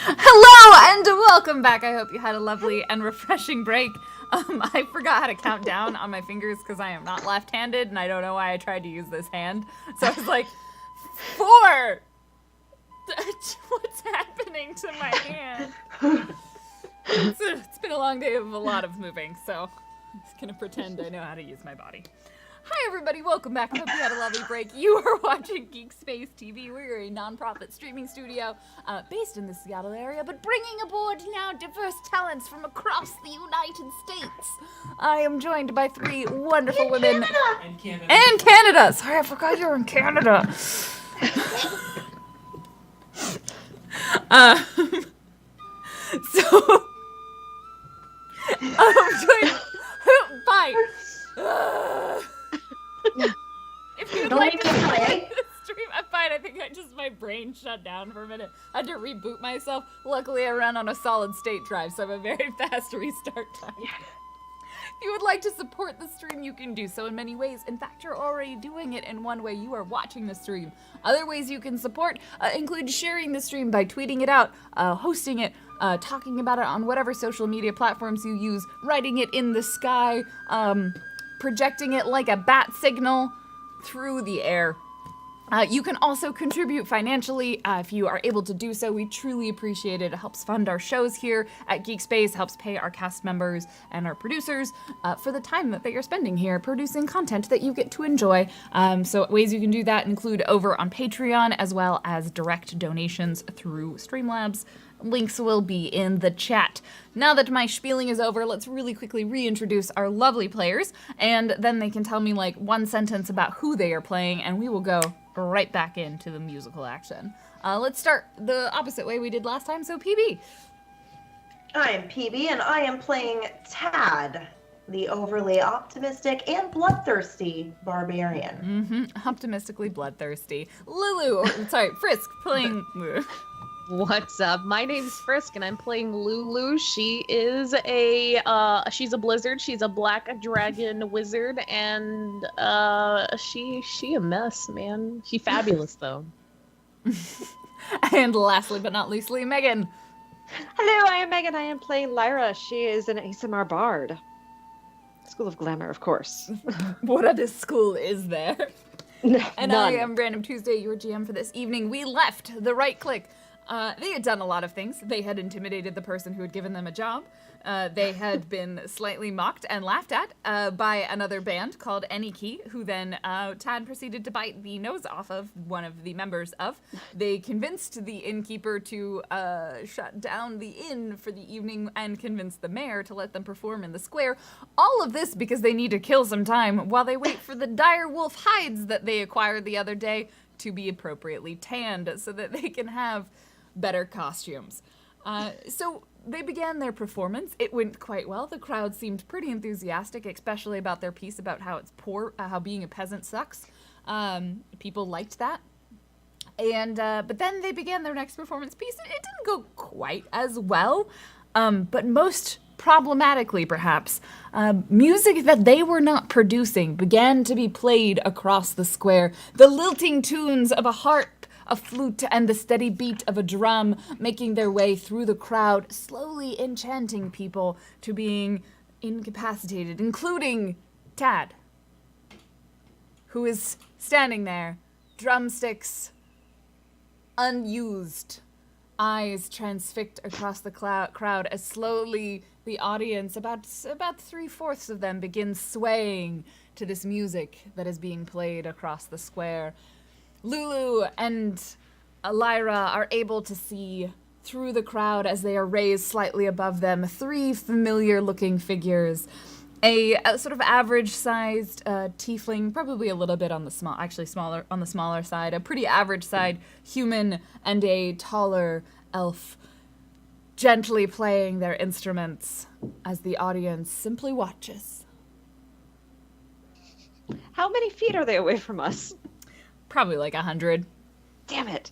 Hello and welcome back. I hope you had a lovely and refreshing break. I forgot how to count down on my fingers because I am not left-handed and I don't know why I tried to use this hand. So I was like, 4! What's happening to my hand? It's been a long day of a lot of moving, so I'm just gonna pretend I know how to use my body. Hi everybody, welcome back. I hope you had a lovely break. You are watching Geek Space TV. We're a non-profit streaming studio based in the Seattle area, but bringing aboard now diverse talents from across the United States. I am joined by 3 wonderful women. And Canada. And Canada! Sorry, I forgot you were in Canada. Joined by... If you'd like to play the stream, I'm fine. I think my brain shut down for a minute. I had to reboot myself. Luckily, I ran on a solid state drive, so I have a very fast restart time. If you would like to support the stream, you can do so in many ways. In fact, you're already doing it in one way. You are watching the stream. Other ways you can support include sharing the stream by tweeting it out, hosting it, talking about it on whatever social media platforms you use, writing it in the sky, projecting it like a bat signal through the air. You can also contribute financially if you are able to do so. We truly appreciate it. It helps fund our shows here at Geek Space, helps pay our cast members and our producers for the time that they are spending here producing content that you get to enjoy. So ways you can do that include over on Patreon, as well as direct donations through Streamlabs. Links will be in the chat. Now that my spieling is over, let's really quickly reintroduce our lovely players, and then they can tell me like one sentence about who they are playing, and we will go right back into the musical action. Let's start the opposite way we did last time, so PB. I am PB, and I am playing Tad, the overly optimistic and bloodthirsty barbarian. Optimistically bloodthirsty. Frisk playing... What's up? My name's Frisk, and I'm playing Lulu. She is she's a blizzard. She's a black dragon wizard, and she a mess, man. She fabulous though. And lastly but not leastly, Megan. Hello, I am Megan. I am playing Lyra. She is an ASMR bard. School of Glamour, of course. What other school is there? And None. I am Random Tuesday, your GM for this evening. We left the right click. They had done a lot of things. They had intimidated the person who had given them a job. They had been slightly mocked and laughed at by another band called Any who then Tad proceeded to bite the nose off of one of the members of. They convinced the innkeeper to shut down the inn for the evening and convinced the mayor to let them perform in the square. All of this because they need to kill some time while they wait for the dire wolf hides that they acquired the other day to be appropriately tanned so that they can have better costumes. So they began their performance. It went quite well. The crowd seemed pretty enthusiastic, especially about their piece about how it's poor, how being a peasant sucks. People liked that. And but then they began their next performance piece. It didn't go quite as well, but most problematically perhaps, music that they were not producing began to be played across the square. The lilting tunes of a harp, a flute, and the steady beat of a drum making their way through the crowd, slowly enchanting people to being incapacitated, including Tad, who is standing there, drumsticks unused, eyes transfixed across the crowd as slowly the audience, about 3/4 of them, begins swaying to this music that is being played across the square. Lulu and Lyra are able to see through the crowd as they are raised slightly above them 3 familiar-looking figures. A sort of average-sized tiefling, probably a little bit on the smaller side, a pretty average-sized human, and a taller elf, gently playing their instruments as the audience simply watches. How many feet are they away from us? Probably like 100. Damn it.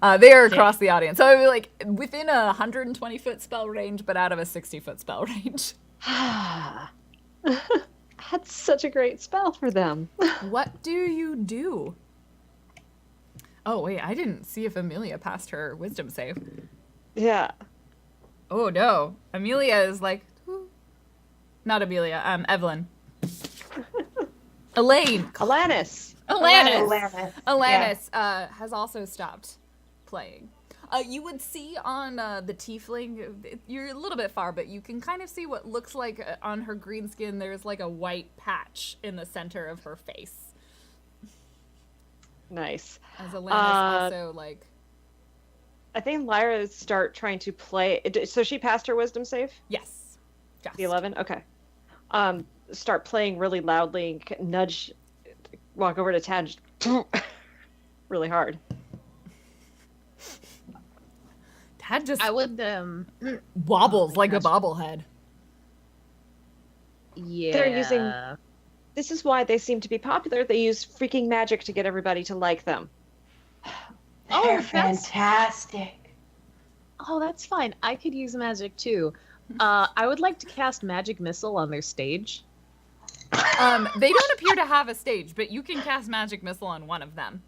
They are across the audience. So I like within a 120-foot spell range, but out of a 60-foot spell range. That's such a great spell for them. What do you do? Oh wait, I didn't see if Amelia passed her wisdom save. Yeah. Oh no, Amelia is like, "Whoo." Not Amelia. Evelyn. Elaine. Alanis. Alanis. Alanis. Alanis has also stopped playing. You would see on the tiefling, you're a little bit far, but you can kind of see what looks like on her green skin, there's like a white patch in the center of her face. Nice. As Alanis also like... I think Lyra start trying to play. So she passed her wisdom save? Yes. Just. The 11? Okay. Start playing really loudly, nudge, walk over to Tad, just really hard. Tad just I would wobbles like a gosh. bobblehead. Yeah. They're using. This is why they seem to be popular. They use freaking magic to get everybody to like them. Oh, They're that's- fantastic. Oh, that's fine. I could use magic too. I would like to cast magic missile on their stage. They don't appear to have a stage, but you can cast magic missile on one of them.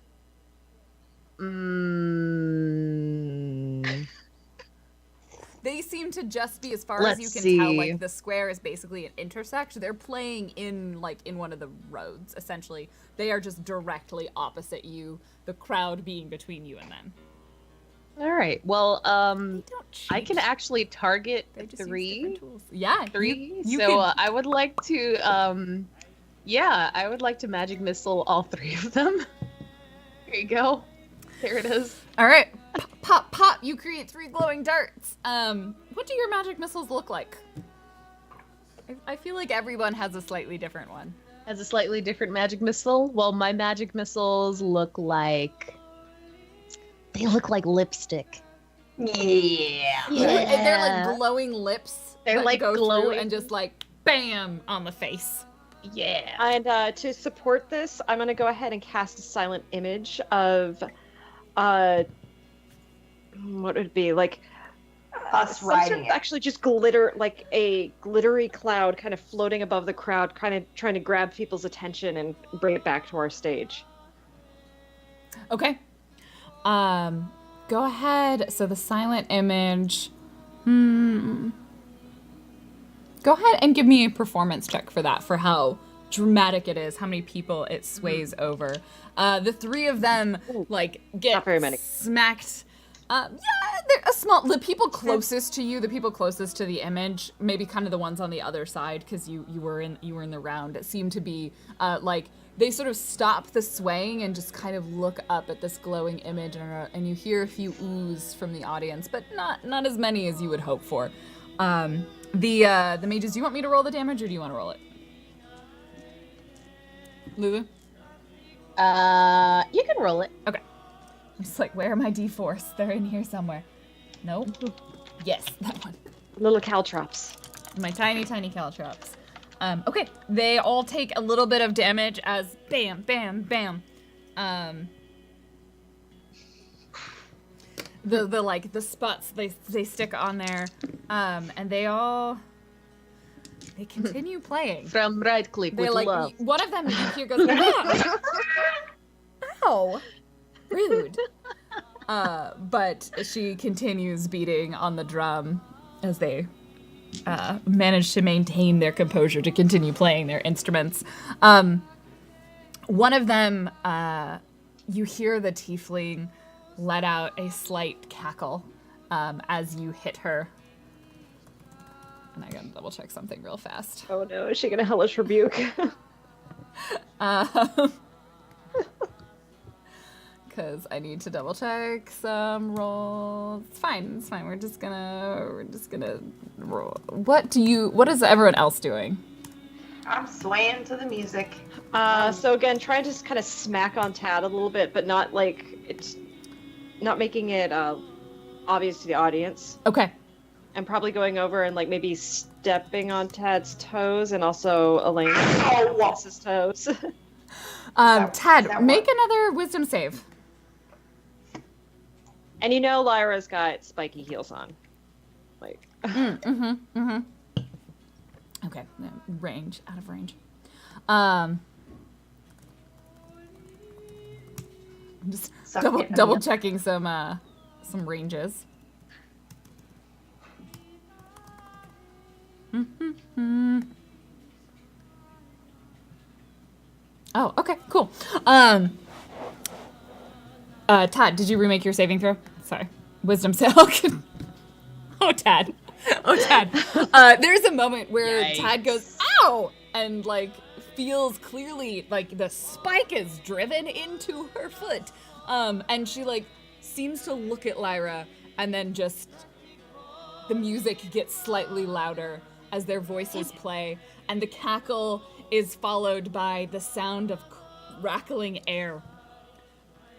They seem to just be, as far as you Let's can tell, see. like the square is basically an intersect. They're playing in one of the roads, essentially. They are just directly opposite you, the crowd being between you and them. All right. Well, They don't I cheat. can actually target They just use three. different tools. Yeah, Three. You So can, I would like to, I would like to magic missile all three of them. There you go. There it is. all right, pop, pop, pop. You create 3 glowing darts. What do your magic missiles look like? I feel like everyone has a slightly different one. Has a slightly different magic missile. Well, my magic missiles look like. They look like lipstick. Yeah. They're like glowing lips. They're that like go through glowing- and just like bam on the face. Yeah. And to support this, I'm going to go ahead and cast a silent image of, what would it be? Like, Us some sort riding of it. actually just glitter, like a glittery cloud kind of floating above the crowd, kind of trying to grab people's attention and bring it back to our stage. Okay. Go ahead. So the silent image. Go ahead and give me a performance check for that, for how dramatic it is, how many people it sways over. The 3 of them like get Not very many. smacked. Yeah, they're a small. The people closest to you, the people closest to the image, maybe kind of the ones on the other side, because you were in the round. It seemed to be like they sort of stop the swaying and just kind of look up at this glowing image, and you hear a few oohs from the audience, but not as many as you would hope for. The mages, do you want me to roll the damage or do you want to roll it? Lulu? You can roll it. Okay. I'm just like, where are my d4s? They're in here somewhere. Nope. Yes, that one. Little caltrops. My tiny, tiny caltrops. Okay, they all take a little bit of damage as bam, bam, bam. The spots they stick on there, and they continue playing. From right click They're with like, love. one of them you hear goes, "Ah!" Ow, rude. But she continues beating on the drum as they manage to maintain their composure to continue playing their instruments. One of them, you hear the tiefling let out a slight cackle as you hit her. And I gotta double check something real fast. Oh no, is she gonna hellish rebuke? Because I need to double check some rolls. It's fine. We're just gonna roll. What is everyone else doing? I'm swaying to the music. So again, trying to just kind of smack on Tad a little bit, but not like it's not making it obvious to the audience. Okay. I'm probably going over and like maybe stepping on Tad's toes and also Elaine's toes. Tad, that make work? another wisdom save. And you know Lyra's got spiky heels on. Like Okay, out of range. Just Suck double it, double Anya. checking some ranges. Oh, okay, cool. Tad, did you remake your saving throw? Sorry, wisdom save. Oh, Tad. Oh, Tad. There's a moment where Yikes. Tad goes, "Ow!" and like feels clearly like the spike is driven into her foot. And she like seems to look at Lyra, and then just the music gets slightly louder as their voices play, and the cackle is followed by the sound of crackling air.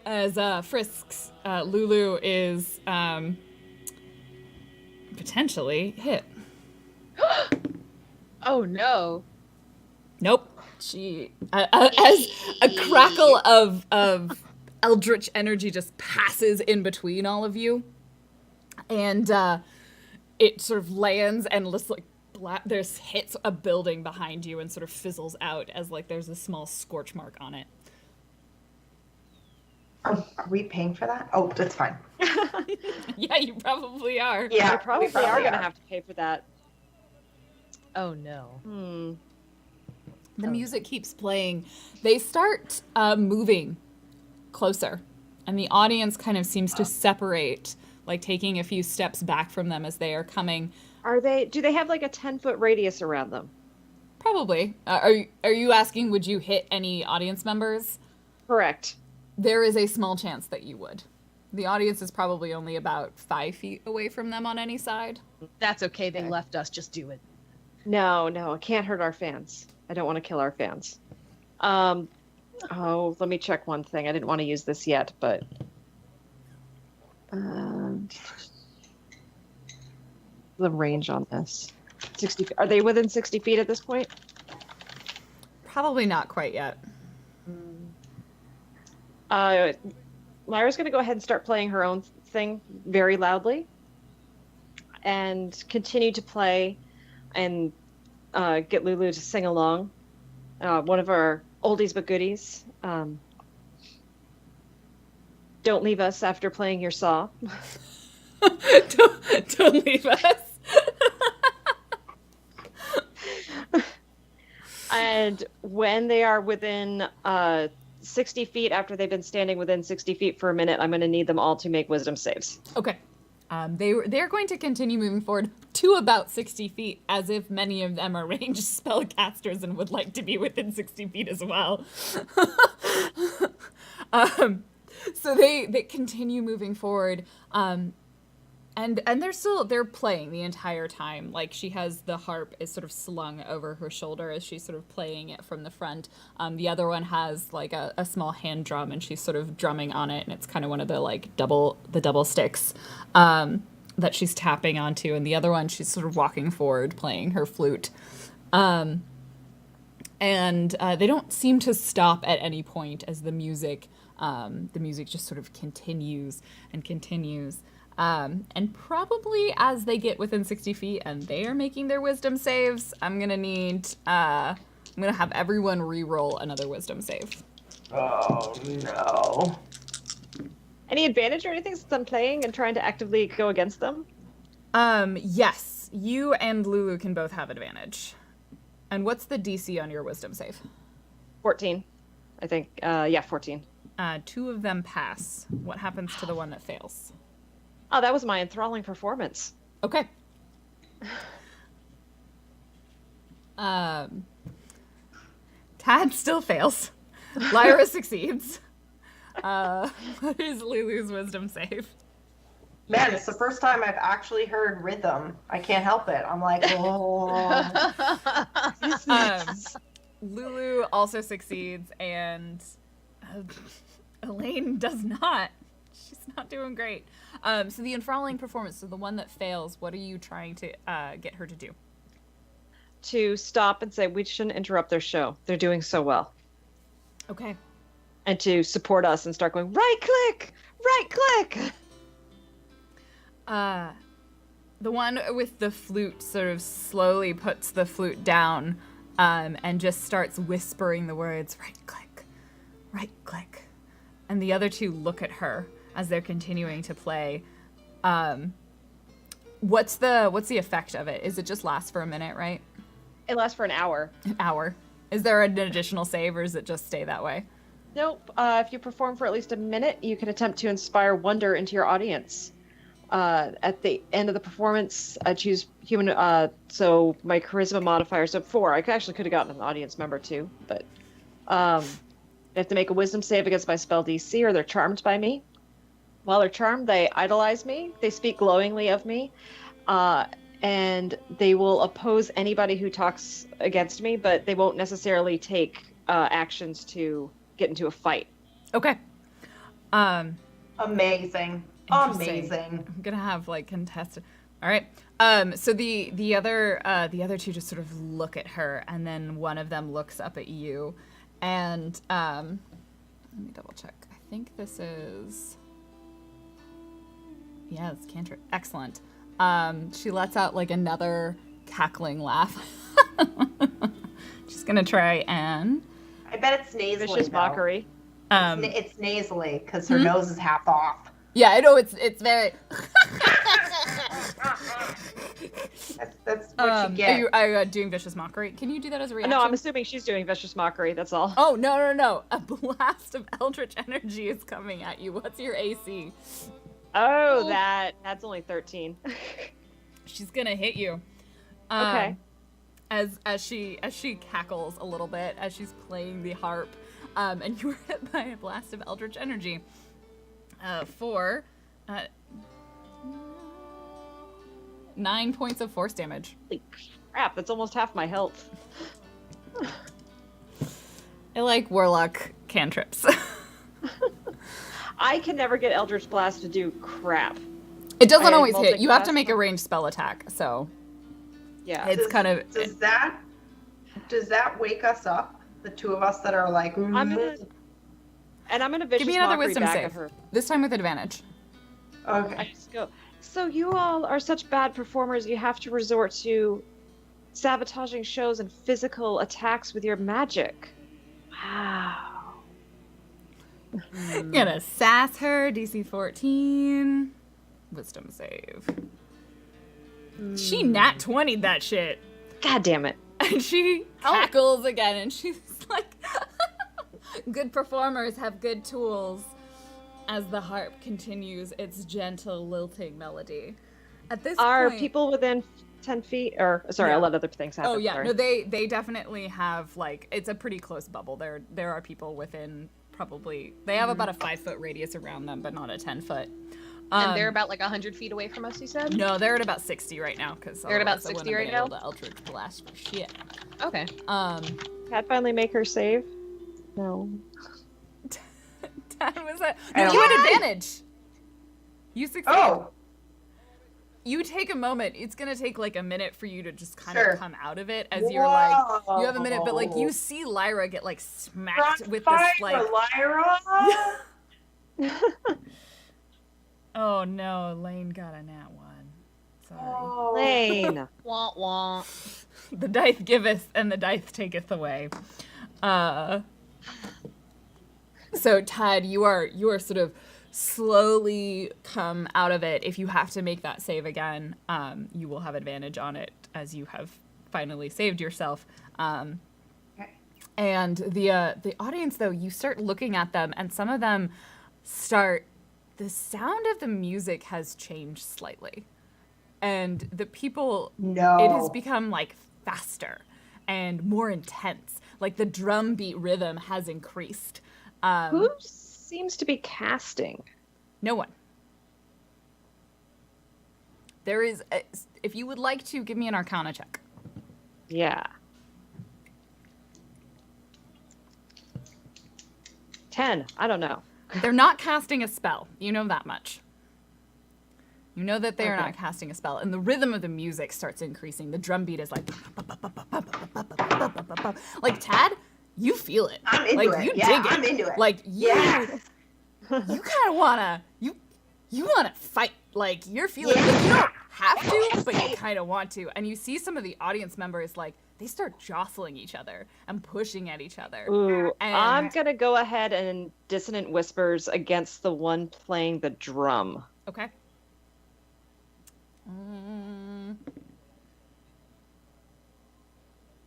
As Frisk's Lulu is potentially hit. Oh no. Nope. She as a crackle of eldritch energy just passes in between all of you, and it sort of lands and looks like there's hits a building behind you and sort of fizzles out as like there's a small scorch mark on it. Are we paying for that? Oh, that's fine. Yeah, you probably are. Yeah, We probably are going to have to pay for that. Oh no. The music keeps playing. They start moving closer, and the audience kind of seems to separate, like taking a few steps back from them as they are coming. Do they have like a 10-foot radius around them? Probably. Are you asking, would you hit any audience members? Correct. There is a small chance that you would. The audience is probably only about 5 feet away from them on any side. That's okay. They Okay. left us. Just do it. No, it can't hurt our fans. I don't want to kill our fans. Oh, let me check one thing. I didn't want to use this yet, but the range on this. 60 feet. Are they within 60 feet at this point? Probably not quite yet. Lyra's going to go ahead and start playing her own thing very loudly and continue to play and get Lulu to sing along. One of our oldies but goodies. Don't leave us after playing your saw. Don't leave us. And when they are within 60 feet, after they've been standing within 60 feet for a minute, I'm going to need them all to make wisdom saves. Okay. They're going to continue moving forward to about 60 feet, as if many of them are ranged spellcasters and would like to be within 60 feet as well. So they continue moving forward, and they're playing the entire time. Like, she has the harp is sort of slung over her shoulder as she's sort of playing it from the front. The other one has like a small hand drum, and she's sort of drumming on it, and it's kind of one of the like double sticks that she's tapping onto, and the other one she's sort of walking forward playing her flute. And they don't seem to stop at any point as the music just sort of continues and continues. And probably as they get within 60 feet and they are making their wisdom saves, I'm gonna have everyone re-roll another wisdom save. Oh no. Any advantage or anything since I'm playing and trying to actively go against them? Yes, you and Lulu can both have advantage. And what's the DC on your wisdom save? 14, I think. Yeah, 14. 2 of them pass. What happens to the one that fails? Oh, that was my enthralling performance. Okay. Tad still fails. Lyra succeeds. What is Lulu's wisdom save? Man, it's the first time I've actually heard rhythm. I can't help it. I'm like, oh. Lulu also succeeds, and Elaine does not. She's not doing great. So the enthralling performance, so the one that fails, what are you trying to get her to do? To stop and say, we shouldn't interrupt their show. They're doing so well. Okay. And to support us and start going, right click! Right click! The one with the flute sort of slowly puts the flute down and just starts whispering the words, right click, and the other two look at her as they're continuing to play. What's the effect of it? Is it just lasts for a minute, right? It lasts for an hour. An hour. Is there an additional save, or does it just stay that way? Nope. If you perform for at least a minute, you can attempt to inspire wonder into your audience. At the end of the performance, I choose human. So my charisma modifier, so 4. I actually could have gotten an audience member too, but they have to make a wisdom save against my spell DC, or they're charmed by me. While they're charmed, they idolize me. They speak glowingly of me, and they will oppose anybody who talks against me, but they won't necessarily take actions to get into a fight. Okay. Amazing. Interesting. Amazing. I'm gonna have like contested. All right. So the other two just sort of look at her, and then one of them looks up at you, and let me double check. I think this is. Yeah, it's cantrip. Excellent. She lets out like another cackling laugh. She's gonna try and. I bet it's nasally. Vicious though. mockery. It's nasally because her nose is half off. Yeah, I know it's very. That's what you get. Are you doing vicious mockery? Can you do that as a reaction? No, I'm assuming she's doing vicious mockery. That's all. Oh no! A blast of eldritch energy is coming at you. What's your AC? Oh, that's only 13. She's gonna hit you. Okay. As she cackles a little bit as she's playing the harp, and you were hit by a blast of eldritch energy. For 9 points of force damage. Holy crap, that's almost half my health. I like warlock cantrips. I can never get Eldritch Blast to do crap. It doesn't I always hit. You have to multiclass. make a ranged spell attack, so Yeah. it's kind of. Does that wake us up? The two of us that are like. I'm gonna vicious Give me another mockery wisdom back save. at her. This time with advantage. Okay. I just go. So you all are such bad performers. You have to resort to sabotaging shows and physical attacks with your magic. Wow. Gonna sass her. DC 14. Wisdom save. She nat 20'd that shit. God damn it. And she cackles again, and she's like, good performers have good tools, as the harp continues its gentle lilting melody. At this Are point, people within 10 feet? Or, sorry, Yeah. I'll let other things happen. oh yeah, sorry. no, they definitely have, like, it's a pretty close bubble. There are people within probably, they have about a 5-foot radius around them, but not a 10-foot. And they're about like 100 feet away from us, you said? No, they're at about 60 right now, because They're at about 60 right now? Able to Eldritch Blast for shit. Okay. Cat finally make her save? No. That was a. I No, don't you had know. advantage. You succeed. Oh, You take a moment. It's gonna take like a minute for you to just kind Sure. of come out of it as you're like. You have a minute, but like Whoa. you see Lyra get like smacked Front with fire, this like. Lyra. Oh no, Lane got a nat 1. Sorry. Oh. Lane. Wah wah. The dice giveth and the dice taketh away. So Tad, you are sort of slowly come out of it. If you have to make that save again, you will have advantage on it as you have finally saved yourself. Okay. And the audience, though, you start looking at them, and some of them start. The sound of the music has changed slightly, and the people. No. It has become like faster and more intense. Like the drum beat rhythm has increased. Who seems to be casting? No one. There is. If you would like to, give me an Arcana check. Yeah. 10. I don't know. They're not casting a spell. You know that much. You know that they are Okay. not casting a spell, and the rhythm of the music starts increasing. The drum beat is like Tad, you feel it. I'm into like it. you Yeah, dig it. I'm into it. Like you, Yes. you kind of wanna you wanna fight. Like you're feeling. Like, you don't have to, but you kind of want to. And you see some of the audience members like they start jostling each other and pushing at each other. Ooh, And- I'm gonna go ahead and dissonant whispers against the one playing the drum. Okay.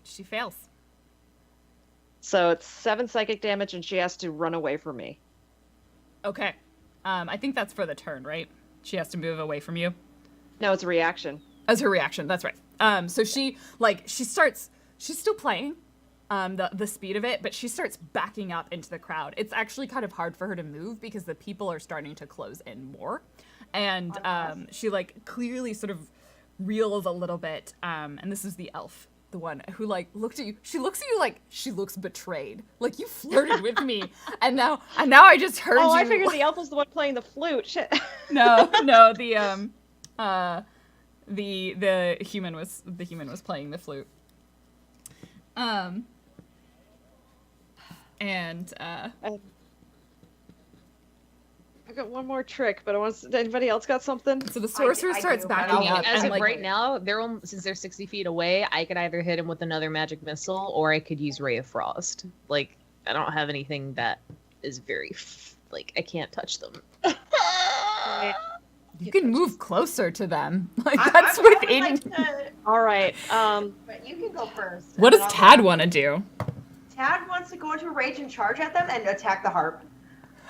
She fails. So it's 7 psychic damage, and she has to run away from me. Okay. I think that's for the turn, right? She has to move away from you. No, it's a reaction. As her reaction, that's right. So she's still playing, the speed of it, but she starts backing up into the crowd. It's actually kind of hard for her to move because the people are starting to close in more. And she like clearly sort of reels a little bit. And this is the elf, the one who like looked at you. She looks at you like she looks betrayed. Like you flirted with me, and now I just heard you. Oh, I figured the elf was the one playing the flute. Shit. No, the human was playing the flute. I got one more trick, but anybody else got something? So the sorcerer I starts do, but backing I'll- up, As and of like right now, since they're 60 feet away, I could either hit him with another magic missile, or I could use Ray of Frost. Like, I don't have anything that is very, like, I can't touch them. you can move closer to them. Like I- that's I would within. like to- All right. but you can go first. What and does then I'll Tad go. want to do? Tad wants to go into a rage and charge at them and attack the harp.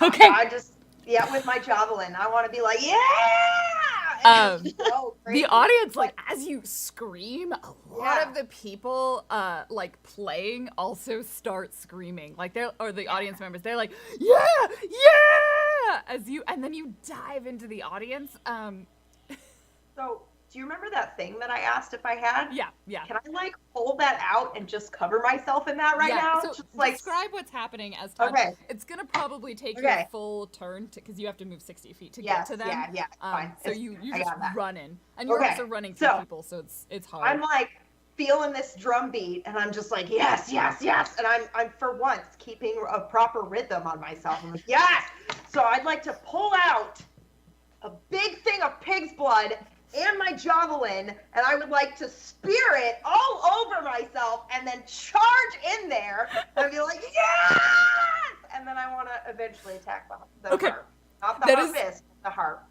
Okay. With my javelin, I want to be like, yeah! Um, And go crazy. The audience, like, as you scream, a lot Yeah. of the people, like, playing also start screaming. Like, the audience members, they're like, yeah, yeah! And then you dive into the audience. So, do you remember that thing that I asked if I had? Yeah. Can I like hold that out and just cover myself in that right Yeah, now? so Just like describe what's happening as Todd. Okay. It's gonna probably take Okay. your full turn because you have to move 60 feet to yes, get to them. yeah, fine. So It's- you I just got that. run in, and you're Okay, also running through so, people, so it's hard. I'm like feeling this drum beat, and I'm just like yes, yes, yes, and I'm for once keeping a proper rhythm on myself. I'm like yes. So I'd like to pull out a big thing of pig's blood and my javelin, and I would like to spear it all over myself and then charge in there and be like, yes! And then I want to eventually attack the Okay. harp. Not the That is- harpist, the harp.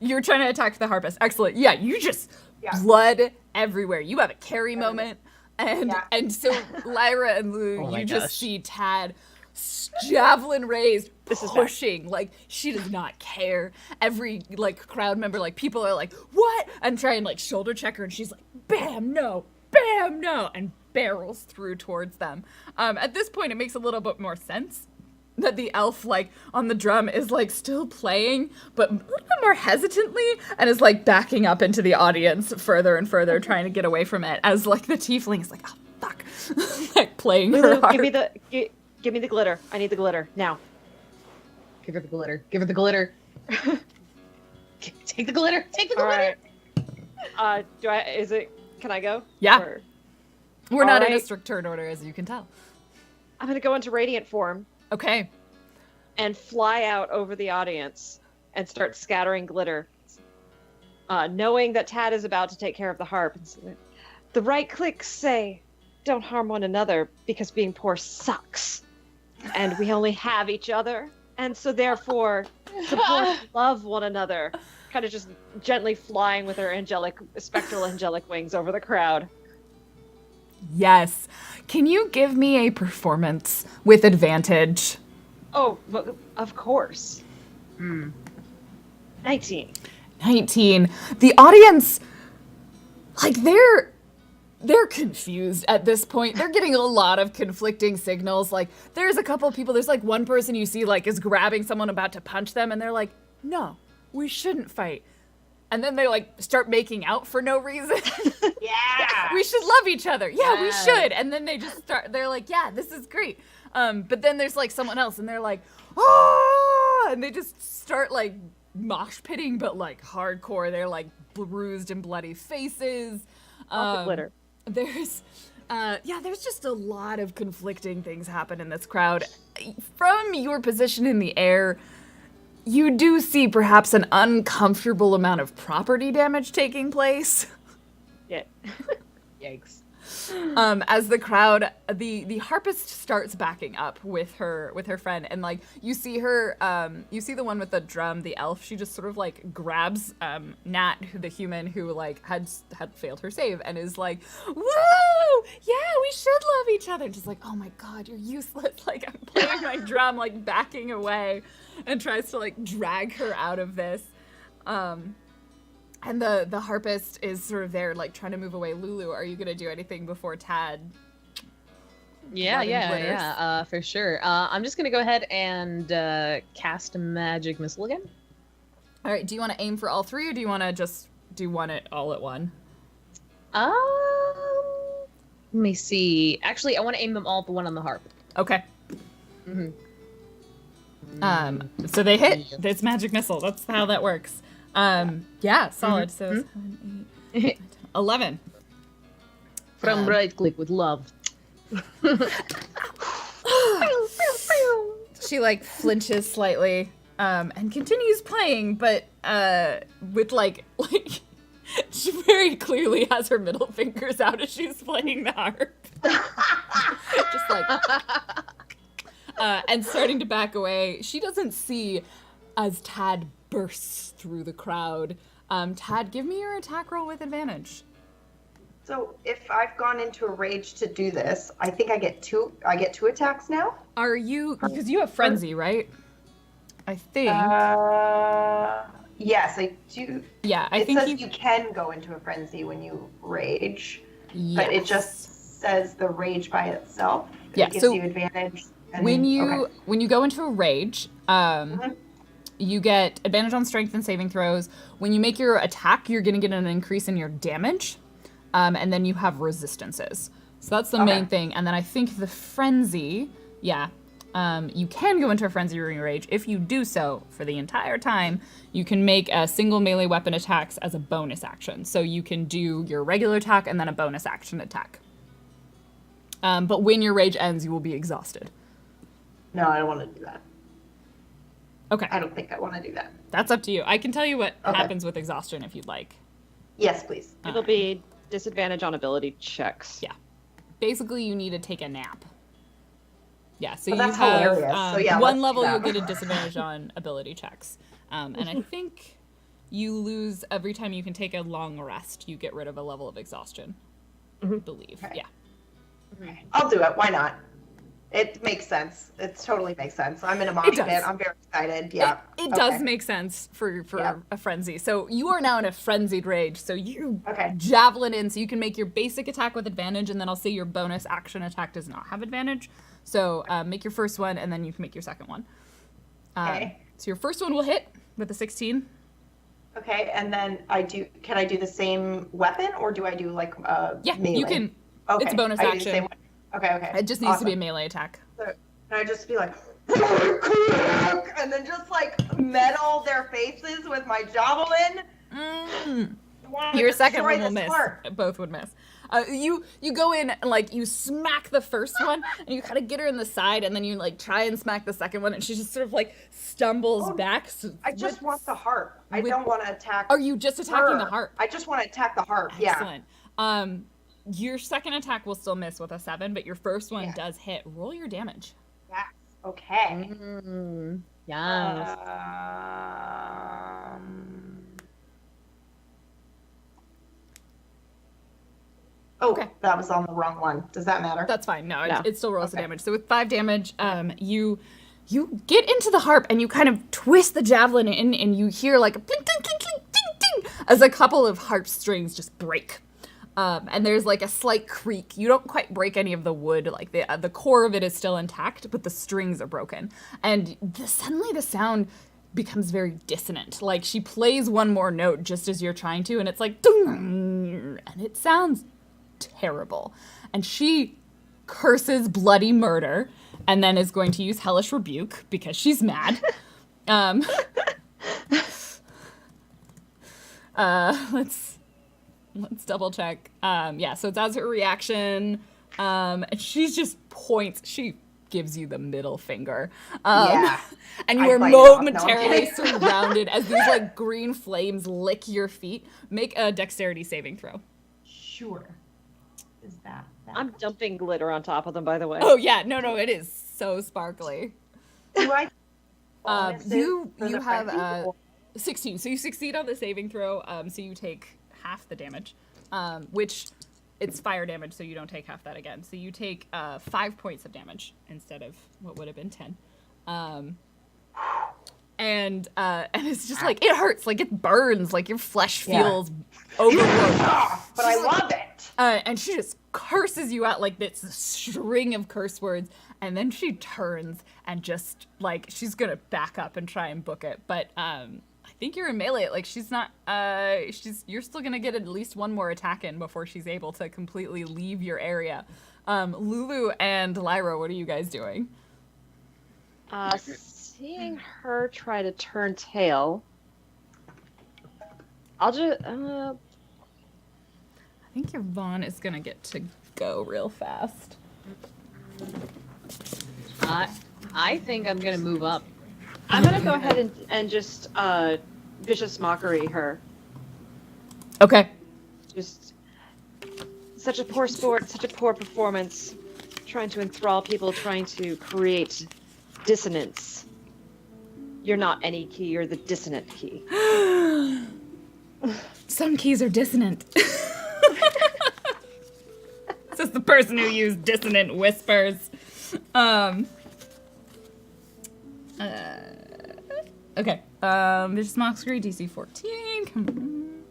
You're trying to attack the harpist. Excellent. Yeah, you just Yeah. blood everywhere. You have a carry moment, and Yeah. so Lyra and Lou, Oh my you just gosh. see Tad javelin raised, This is pushing like she does not care. Every like crowd member, like people are like, "What?" and try and like shoulder check her, and she's like, "Bam, no, bam, no," and barrels through towards them. At this point, it makes a little bit more sense that the elf like on the drum is like still playing but a little bit more hesitantly and is like backing up into the audience further and further trying to get away from it as like the tiefling is like, oh fuck, like playing her Lulu, harp. give me the glitter. I need the glitter now. Give her the glitter. Give her the glitter. Take the glitter. Take the All glitter. right. Can I go? Yeah. Or- We're not in a Alright. strict turn order, as you can tell. I'm gonna go into radiant form Okay. and fly out over the audience and start scattering glitter. Knowing that Tad is about to take care of the harp. The right clicks say, don't harm one another because being poor sucks. And we only have each other. And so therefore, support and love one another. Kind of just gently flying with her spectral angelic wings over the crowd. Yes. Can you give me a performance with advantage? Oh, but of course. 19. 19. The audience, like, they're confused at this point. They're getting a lot of conflicting signals. Like, there's a couple of people, there's like one person you see like is grabbing someone about to punch them, and they're like, no, we shouldn't fight. And then they like start making out for no reason. Yeah. We should love each other. Yeah, we Yes. should. And then they just start, they're like, yeah, this is great. But then there's like someone else and they're like, oh, and they just start like mosh pitting, but like hardcore. They're like bruised and bloody faces. Lots of glitter. There's just a lot of conflicting things happen in this crowd. From your position in the air, you do see perhaps an uncomfortable amount of property damage taking place. Yeah. Yikes. As the crowd, the harpist starts backing up with her friend, and like you see her, you see the one with the drum, the elf. She just sort of like grabs Nat, the human who like had failed her save, and is like, "Woo! Yeah, we should love each other." Just like, "Oh my God, you're useless!" Like I'm playing my drum, like backing away, and tries to like drag her out of this. And the harpist is sort of there, like, trying to move away. Lulu, are you going to do anything before Tad? Yeah, for sure. I'm just going to go ahead and cast a magic missile again. All right, do you want to aim for all three, or do you want to just do one all at one? Let me see. Actually, I want to aim them all at the one on the harp. Okay. Mm-hmm. So they hit. It's magic missile. That's how that works. Yeah, solid. So 7, 8, 9, 10, 11. From Right Clique with love. She like flinches slightly, and continues playing, but with like she very clearly has her middle fingers out as she's playing the harp. Just like and starting to back away. She doesn't see as Tad bursts through the crowd. Tad, give me your attack roll with advantage. So if I've gone into a rage to do this, I think I get two attacks now? Are you, because you have frenzy, right? I think. Yes, I do. Yeah, I it think says you can go into a frenzy when you rage, yes. but it just says the rage by itself. Yeah, it gives so you advantage. When you go into a rage, you get advantage on strength and saving throws. When you make your attack, you're going to get an increase in your damage, and then you have resistances. So that's the main thing. And then I think the frenzy, you can go into a frenzy during rage. If you do so for the entire time, you can make single melee weapon attacks as a bonus action. So you can do your regular attack and then a bonus action attack. But when your rage ends, you will be exhausted. No, I don't want to do that. Okay. I don't think I want to do that. That's up to you. I can tell you what happens with exhaustion if you'd like. Yes, please. It'll be disadvantage on ability checks. Yeah. Basically, you need to take a nap. Yeah, so that's you have hilarious. So yeah, one let's do level that. you'll get a disadvantage on ability checks. And I think you lose every time you can take a long rest, you get rid of a level of exhaustion. I believe. Okay. Yeah. I'll do it. Why not? It makes sense. It totally makes sense. I'm in a mosh pit. I'm very excited. Yeah. It does make sense for a frenzy. So you are now in a frenzied rage. So you javelin in, so you can make your basic attack with advantage, and then I'll say your bonus action attack does not have advantage. So make your first one, and then you can make your second one. Okay. So your first one will hit with a 16. Okay, and then can I do the same weapon, or do I do like melee? You can. Okay. It's a bonus I do the action. same one. Okay. It just needs to be a melee attack. So, can I just be like, and then just like metal their faces with my javelin? Your second one will miss. Both would miss. You go in and like you smack the first one, and you kind of get her in the side, and then you like try and smack the second one, and she just sort of like stumbles back. I just want the harp. I don't want to attack. Are you just attacking the harp? I just want to attack the harp. Excellent. Your second attack will still miss with a 7, but your first one does hit. Roll your damage. Yes. Okay. Yes. That was on the wrong one. Does that matter? That's fine. No, it still rolls the damage. So with 5 damage, you get into the harp and you kind of twist the javelin in, and you hear like a clink, clink, clink, clink, ding, ding, as a couple of harp strings just break. And there's like a slight creak. You don't quite break any of the wood. Like the core of it is still intact, but the strings are broken. And suddenly the sound becomes very dissonant. Like she plays one more note just as you're trying to, and it's like, dung, and it sounds terrible. And she curses bloody murder, and then is going to use hellish rebuke because she's mad. Let's double check. So it's as her reaction. And she just points. She gives you the middle finger. And you are momentarily surrounded as these like green flames lick your feet. Make a dexterity saving throw. Sure. is that? I'm dumping glitter on top of them, by the way. Oh yeah, no, it is so sparkly. Do I bonuses You for the have frenzy? 16, so you succeed on the saving throw. So you take half the damage, which it's fire damage, so you don't take half that again. So you take 5 points of damage instead of what would have been 10. And it's just like it hurts, like it burns, like your flesh feels overworked. But I love it. And she just curses you out like this string of curse words, and then she turns and just like she's gonna back up and try and book it. But I think you're in melee. Like she's not. You're still gonna get at least one more attack in before she's able to completely leave your area. Lulu and Lyra, what are you guys doing? Seeing her try to turn tail, I'll just. I think your Vaughn is gonna get to go real fast. I think I'm gonna move up. I'm gonna go ahead and just vicious mockery her. Okay. Just such a poor sport, such a poor performance. Trying to enthrall people, trying to create dissonance. You're not any key, you're the dissonant key. Some keys are dissonant. Says the person who used dissonant whispers. Okay. Vicious Mockery, DC 14. Come on.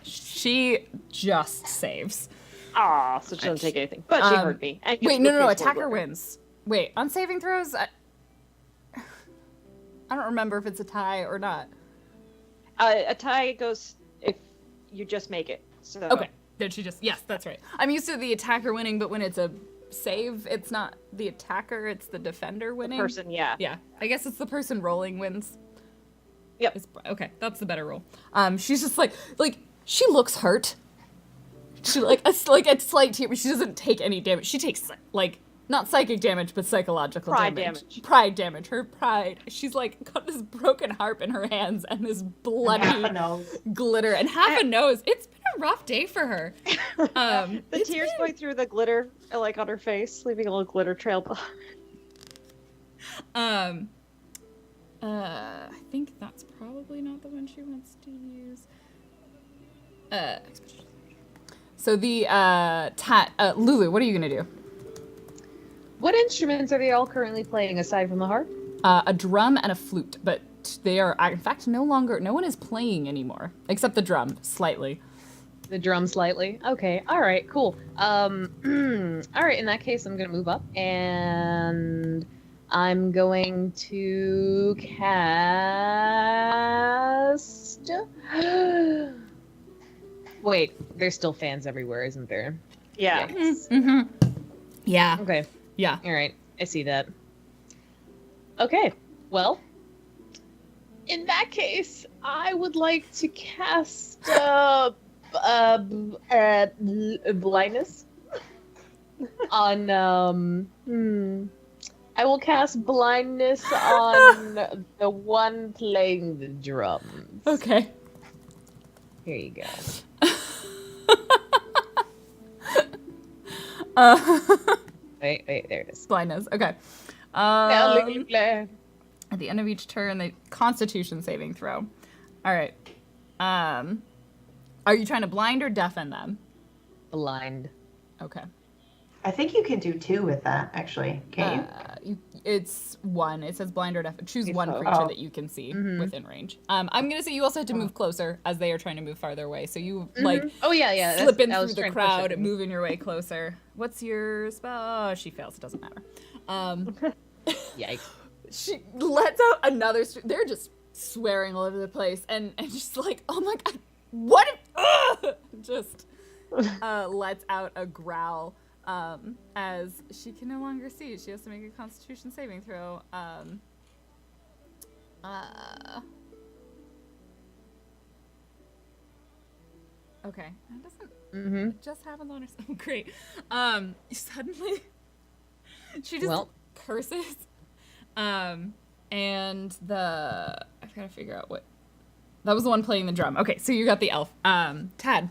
She just saves. Ah, so she doesn't take anything. But she hurt me. And Wait, no. Attacker wins. Wait, on saving throws, I don't remember if it's a tie or not. A tie goes if you just make it. So Okay. Did she just? Yes, that's right. I'm used to the attacker winning, but when it's a save, it's not the attacker, it's the defender winning. person, yeah. Yeah. I guess it's the person rolling wins. Yep. Okay, that's the better rule. She's just like she looks hurt. She like a slight tear, but she doesn't take any damage. She takes like not psychic damage, but psychological damage. Pride damage. Her pride. She's like got this broken harp in her hands and this bloody Half a nose. glitter and half a nose. It's been a rough day for her. The tears going through the glitter, like on her face, leaving a little glitter trail behind. I think that's probably not the one she wants to use. So the Lulu, what are you gonna do? What instruments are they all currently playing aside from the harp? A drum and a flute, but they are in fact no one is playing anymore except the drum slightly. The drum slightly. Okay. All right. Cool. All right. In that case, I'm gonna move up and I'm going to cast. Wait, there's still fans everywhere, isn't there? Yeah. Mm-hmm. Yeah. Okay. Yeah. All right. I see that. Okay. Well, in that case, I would like to cast blindness on I will cast blindness on the one playing the drums. Okay. Here you go. Wait, there it is. Blindness. Okay. Now, At the end of each turn, the Constitution saving throw. All right. Are you trying to blind or deafen them? Blind. Okay. I think you can do 2 with that, actually. Can you? It's 1. It says blind or deafen. Choose one so. creature Oh. that you can see within range. I'm gonna say you also have to move closer as they are trying to move farther away. So you like Oh yeah. slip in I through was the trying to push crowd, it. moving your way closer. What's your spell? Oh, she fails. It doesn't matter. Yikes. She lets out another. They're just swearing all over the place, and just like, oh my god, what? Just lets out a growl. As she can no longer see, she has to make a Constitution saving throw. Okay, that doesn't just happen on herself. Great. Suddenly, she just curses. And I've got to figure out what. That was the one playing the drum. Okay, so you got the elf. Tad.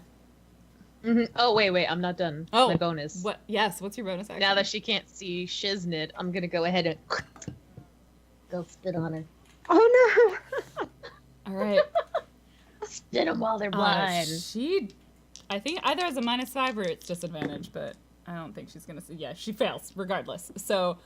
Oh, wait, I'm not done. Oh, My bonus. What? Yes. What's your bonus action? Now that she can't see Shiznit, I'm gonna go ahead and go spit on her. Oh no! All right. Spit them while they're blind. I think either has a -5 or it's disadvantage, but I don't think she's gonna. Yeah, she fails regardless. So,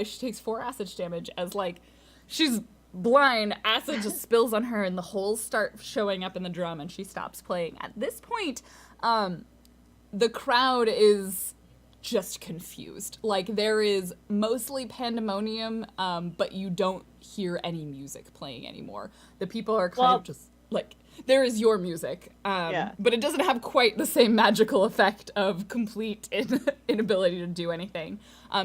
she takes 4 acid damage as like she's blind. Acid just spills on her, and the holes start showing up in the drum, and she stops playing. At this point, the crowd is just confused. Like there is mostly pandemonium, but you don't hear any music playing anymore. The people are kind of just like, there is your music, but it doesn't have quite the same magical effect of complete inability to do anything.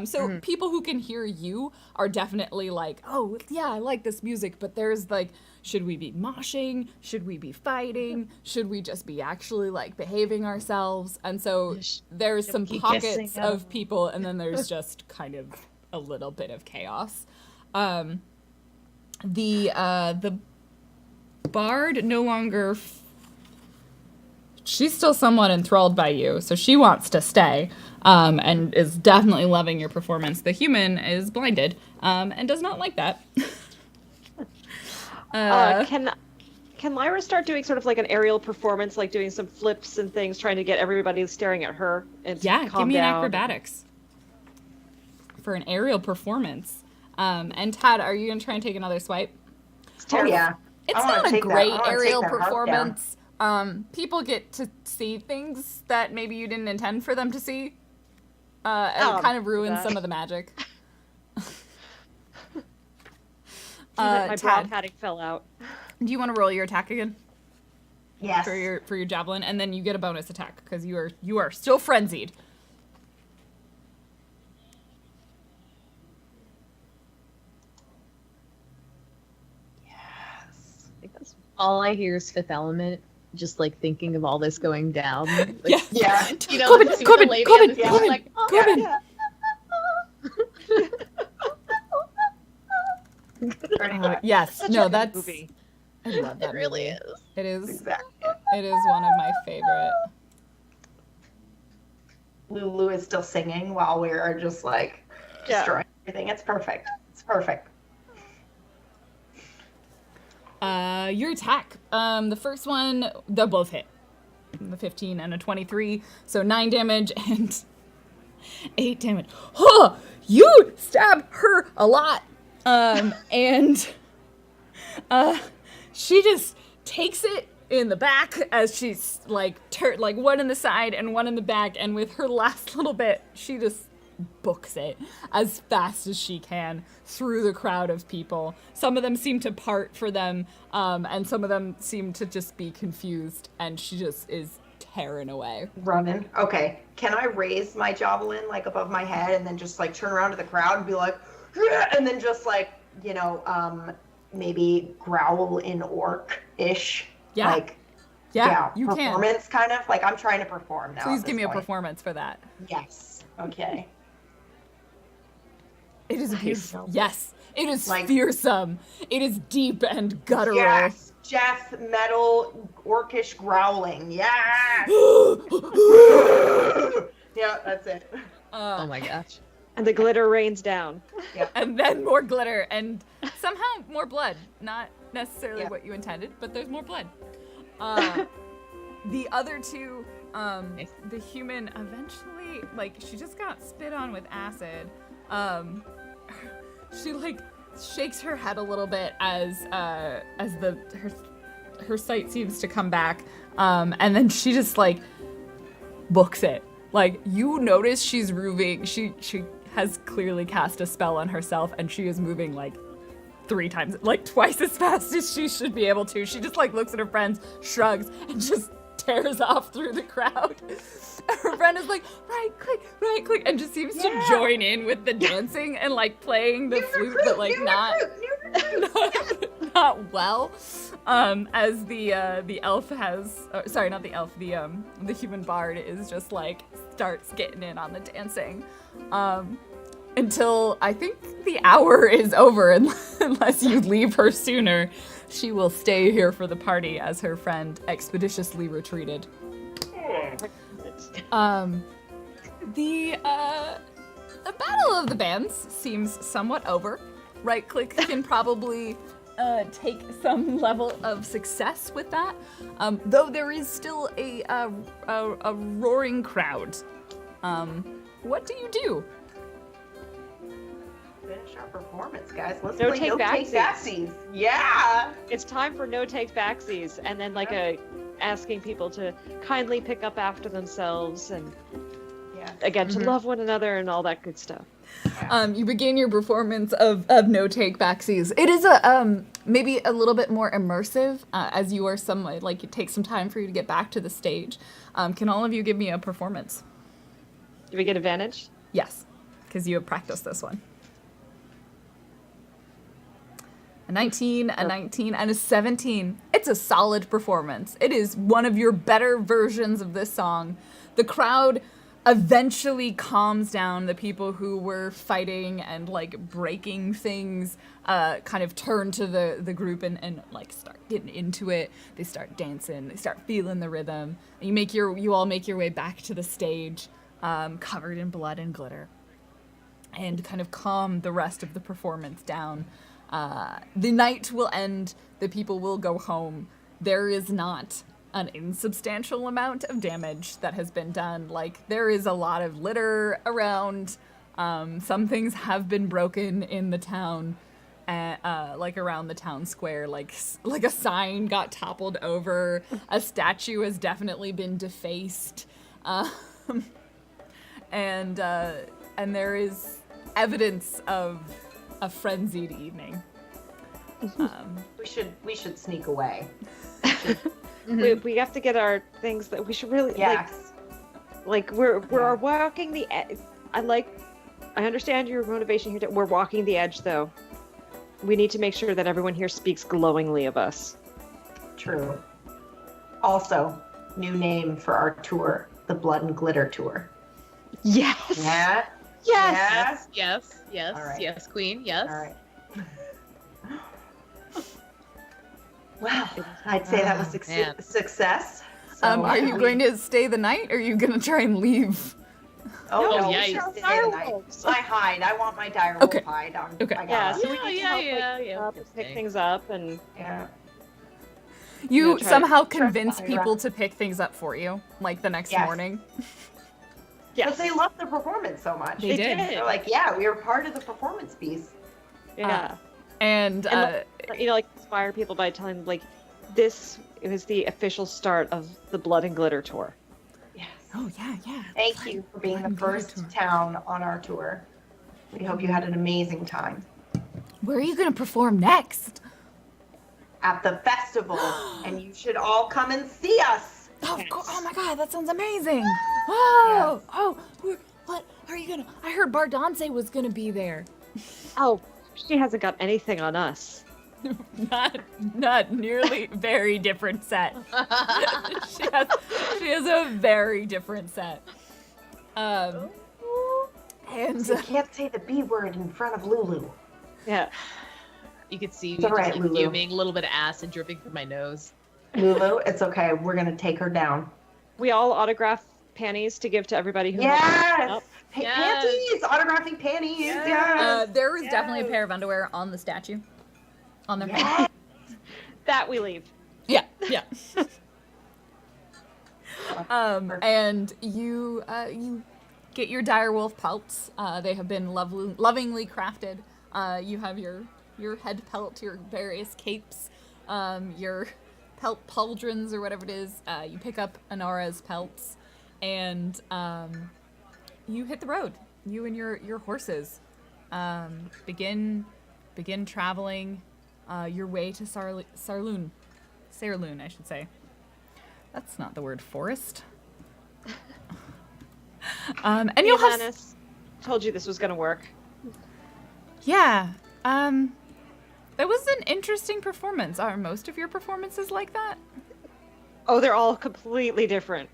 So people who can hear you are definitely like, oh yeah, I like this music, but there's like, should we be moshing? Should we be fighting? Should we just be actually like behaving ourselves? And so there's some pockets of people, and then there's just kind of a little bit of chaos. The bard no longer she's still somewhat enthralled by you, so she wants to stay, and is definitely loving your performance. The human is blinded, and does not like that. Can Lyra start doing sort of like an aerial performance, like doing some flips and things, trying to get everybody staring at her? And Yeah, calm give me down? an acrobatics for an aerial performance. And Tad, are you gonna try and take another swipe? Oh yeah. It's not a great aerial performance. People get to see things that maybe you didn't intend for them to see. And it kind of ruins some of the magic. My brow Tad, padding fell out. do you want to roll your attack again Yes. for your javelin, and then you get a bonus attack because you are still frenzied. Yes. I think that's all I hear is Fifth Element, just like thinking of all this going down. Like, Yeah. Yeah. You know, Corbin, the super Corbin, lady Corbin, and it's Corbin, like, oh, Corbin. yeah. Yes, Such a no, good that's movie. I love that It really movie. is. It is. Exactly. It is one of my favorite. Lulu is still singing while we are just like destroying everything. It's perfect. It's perfect. Your attack. The first one, they'll both hit. The 15 and a 23, so 9 damage and 8 damage. Huh! You stab her a lot. And she just takes it in the back as she's like like one in the side and one in the back, and with her last little bit, she just books it as fast as she can through the crowd of people. Some of them seem to part for them, and some of them seem to just be confused, and she just is tearing away. Running. Okay. Can I raise my javelin like above my head and then just like turn around to the crowd and be like, "Yeah," and then just like, you know, maybe growl in orc-ish? Yeah. Like, Yeah, you can. performance kind of like I'm trying to perform now. Please at give this me a point. performance for that. Yes. Okay. It is Nice. beautiful. Yes. It is Like- fearsome. It is deep and guttural. Yes. Death metal orcish growling. Yes. Yeah, that's it. Oh my gosh. And the glitter rains down. And then more glitter and somehow more blood. Not necessarily Yeah. what you intended, but there's more blood. The other two, the human eventually, like, she just got spit on with acid. She like shakes her head a little bit as her sight seems to come back, and then she just like books it. Like, you notice she's moving. She has clearly cast a spell on herself, and she is moving like 3 times, like twice as fast as she should be able to. She just like looks at her friends, shrugs, and just tears off through the crowd. Her friend is like, right click, and just seems to join in with the dancing and like playing the flute, but like not well. As the elf has, sorry, not the elf, the human bard is just like starts getting in on the dancing, until I think the hour is over, unless you leave her sooner. She will stay here for the party as her friend expeditiously retreated. fine. The Battle of the Bands seems somewhat over. Right Clique can probably take some level of success with that, though there is still a roaring crowd. What do you do? Finish our performance, guys. Let's No play take No Take backsies. Backsies. Yeah. It's time for no take backsies, and then like asking people to kindly pick up after themselves, and Yeah. again to love one another and all that good stuff. You begin your performance of no take backsies. It is a maybe a little bit more immersive as you are somewhat like it takes some time for you to get back to the stage. Can all of you give me a performance? Do we get advantage? Yes, because you have practiced this one. A 19, a 19, and a 17. It's a solid performance. It is one of your better versions of this song. The crowd eventually calms down. The people who were fighting and like breaking things kind of turn to the group and like start getting into it. They start dancing. They start feeling the rhythm. And you all make your way back to the stage, covered in blood and glitter, and kind of calm the rest of the performance down. The night will end. The people will go home. There is not an insubstantial amount of damage that has been done. Like, there is a lot of litter around. Some things have been broken in the town, like around the town square. Like a sign got toppled over. A statue has definitely been defaced. And there is evidence of a frenzied evening. We should sneak away. We have to get our things that we should really Yes. like we're walking the edge. I understand your motivation here. We're walking the edge though. We need to make sure that everyone here speaks glowingly of us. True. Also, new name for our tour, the Blood and Glitter Tour. Yes. Yeah. Yes. Yes, yes, All right. yes, Queen, yes. All right. Well, I'd say that was man. success. So, Are you going to stay the night, or are you going to try and leave? Oh, Oh, no, yeah, we you- shall stay the night. I hide. I want my dire Okay. wolf hide. Okay. I got Yeah. it. So we need to help, yeah. pick things up and Yeah. You try- somehow try convince to- people to pick things up for you, like the next Yes. morning. Because they loved the performance so much. They did. They're like, yeah, we were part of the performance piece. yeah. And Like inspire people by telling them like this was the official start of the Blood and Glitter tour. Yes. oh yeah. Thank you for being the Blood and Glitter first tour. town on our tour. We hope you had an amazing time Where are you going to perform next? at the festival, and you should all come and see us. Oh, oh my God, that sounds amazing! Whoa! Oh, what are you gonna? I heard Bardance was gonna be there. Oh, she hasn't got anything on us. Not nearly. Very different set. she has a very different set. And You can't say the B word in front of Lulu. Yeah. You could see me It's all right, just Lulu. fuming, a little bit of acid dripping from my nose. Lulu, it's okay. We're gonna take her down. We all autograph panties to give to everybody who Yes. helped. Yes. Panties, autographing panties. Yes. there is definitely a pair of underwear on the statue. On their head. Yes. That we leave. Yeah. And you get your direwolf pelts. They have been lovingly crafted. You have your head pelt, your various capes, your pelt pauldrons or whatever it is. You pick up Anara's pelts, and you hit the road. You and your horses begin traveling your way to Sarloon, I should say. That's not the word forest. And you'll have Manus, told you this was gonna work. yeah. It was an interesting performance. Are most of your performances like that? Oh, they're all completely different.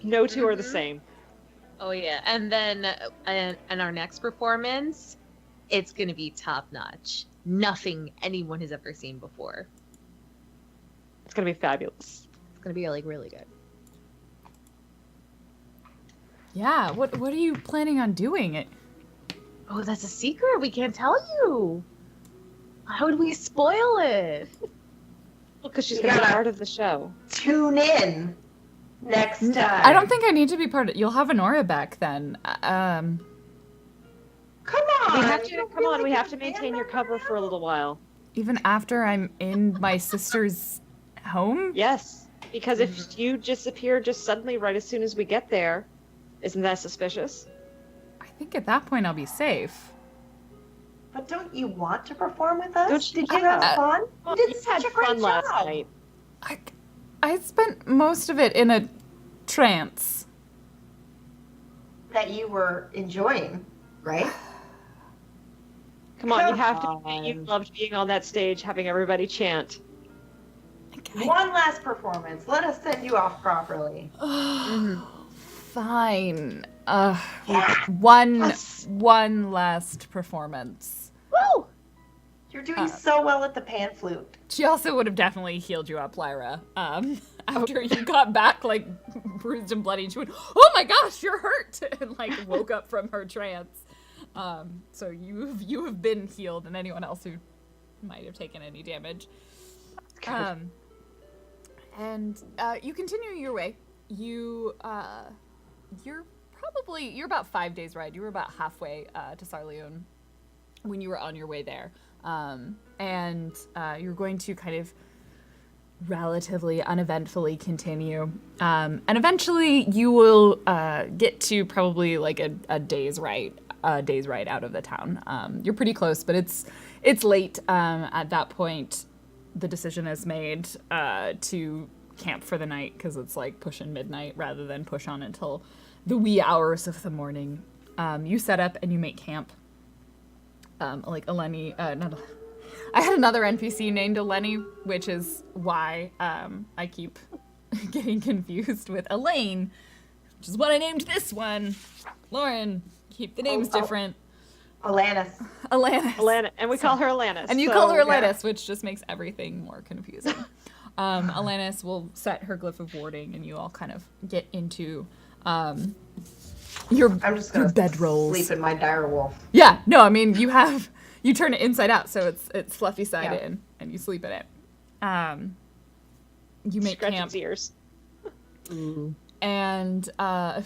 No two are the same. Oh yeah, and then and our next performance, it's gonna be top notch. Nothing anyone has ever seen before. It's gonna be fabulous. It's gonna be like really good. Yeah, what are you planning on doing? Oh, that's a secret. We can't tell you. How would we spoil it? Because she's You going to be gotta- part of the show. Tune in next time. I don't think I need to be part of it. You'll have Honora back then. Come on. We have to you're come on. really We have good to band maintain your member cover now. for a little while. Even after I'm in my sister's home? Yes, because if you disappear just suddenly right as soon as we get there, isn't that suspicious? I think at that point I'll be safe. But don't you want to perform with us? Don't you- Did you have yeah. fun? Well, you did you such had a great fun job. last night. I spent most of it in a trance. That you were enjoying, right? Come on, you Come have to. on. You loved being on that stage, having everybody chant. One last performance. Let us send you off properly. Fine. Yeah. One Yes. last performance. Woo! You're doing so well at the pan flute. She also would have definitely healed you up, Lyra. After you got back, like, bruised and bloody, and she went, "Oh my gosh, you're hurt!" and like woke up from her trance. So you have been healed, and anyone else who might have taken any damage. And you continue your way. You're about 5 days ride. You were about halfway to Sarleon when you were on your way there. And you're going to kind of relatively uneventfully continue. And eventually you will get to probably like a day's ride out of the town. You're pretty close, but it's late. At that point, the decision is made to camp for the night because it's like pushing midnight rather than push on until the wee hours of the morning. You set up and you make camp. Like Eleni, I had another NPC named Eleni, which is why I keep getting confused with Elaine, which is what I named this one. Lauren, keep the names different. Alanis. Alanis. And we call her Alanis. And you so- call her yeah. Alanis, which just makes everything more confusing. Alanis will set her glyph of warding, and you all kind of get into your I'm just gonna bedrolls. sleep in my dire wolf. Yeah, no, I mean you turn it inside out, so it's fluffy side Yeah. in, and you sleep in it. You make Scratch camp, its ears. and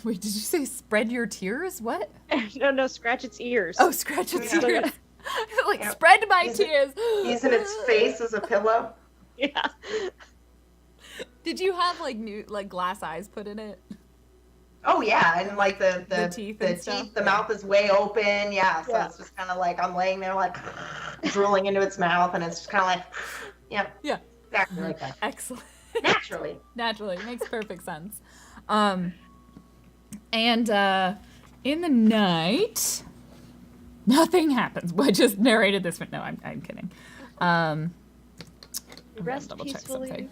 wait, did you say spread your tears? What? No, scratch its ears. Oh, scratch its Yeah. ears. Like Yeah. spread my Use it- tears. Using its face as a pillow. Yeah. Did you have like new glass eyes put in it? Oh yeah, and like the teeth and stuff? the mouth is way open. Yeah, so Yeah. it's just kind of like I'm laying there like drooling into its mouth, and it's just kind of like, yeah, Yeah. exactly like that. Excellent. Naturally. Naturally, makes perfect sense. And in the night, nothing happens. Well, I just narrated this one. No, I'm kidding. I'm gonna Rest double check peacefully. something.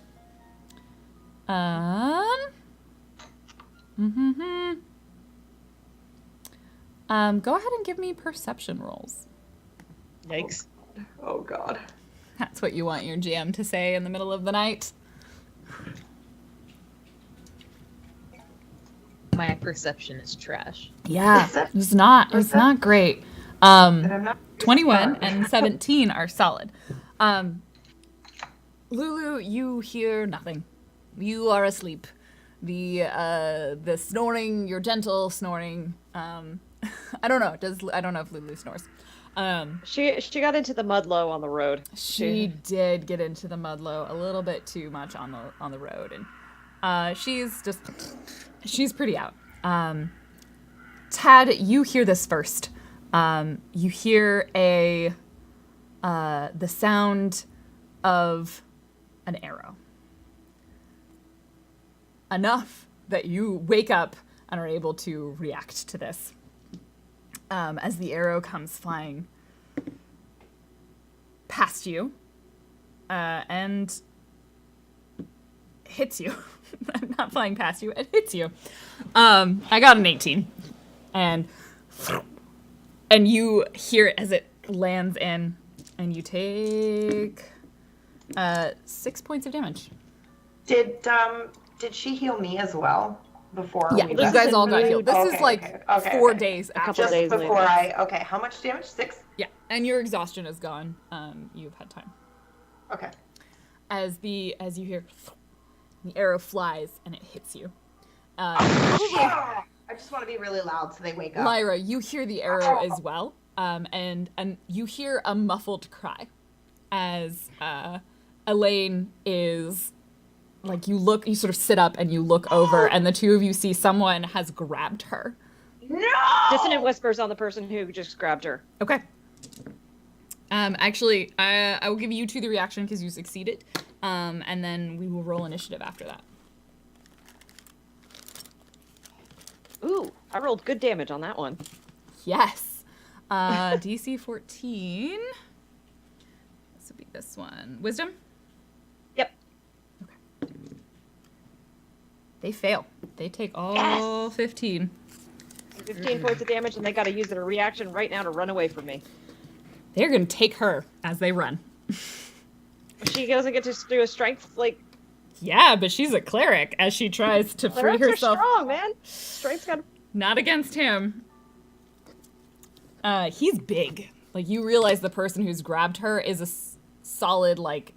Go ahead and give me perception rolls. Yikes. Oh God. That's what you want your GM to say in the middle of the night. My perception is trash. Yeah, Percep- it's not great. And I'm not 21 and 17 are solid. Lulu, you hear nothing. You are asleep. The snoring, your gentle snoring. I don't know. I don't know if Lulu snores. She got into the mudlow on the road. She did get into the mudlow a little bit too much on the road, and she's pretty out. Tad, you hear this first. You hear the sound of an arrow. Enough that you wake up and are able to react to this. As the arrow comes flying past you and hits you. Not flying past you, it hits you. I got an 18. And you hear it as it lands in, and you take 6 points of damage. Did she heal me as well? before Yeah, we you rest? guys all got mood. healed. This Okay, is like okay, 4 okay. days A couple after. Just days before later. okay, how much damage? 6? Yeah, and your exhaustion is gone. You've had time. Okay. As you hear, the arrow flies and it hits you. I just want to be really loud so they wake up. Lyra, you hear the arrow as well, and you hear a muffled cry as Elaine is like, you sort of sit up and you look over, and the two of you see someone has grabbed her. No! Dissonant whispers on the person who just grabbed her. Okay. Actually, I will give you two the reaction because you succeeded, and then we will roll initiative after that. Ooh, I rolled good damage on that one. Yes. DC 14. This would be this one. Wisdom? Yep. Okay. They fail. They take all 15. 15 points of damage, and they got to use their reaction right now to run away from me. They're going to take her as they run. She doesn't get to do a strength, like... Yeah, but she's a cleric as she tries to free Clerics are herself. strong, man. Strength's got... Not against him. He's big. Like, you realize the person who's grabbed her is a solid, like...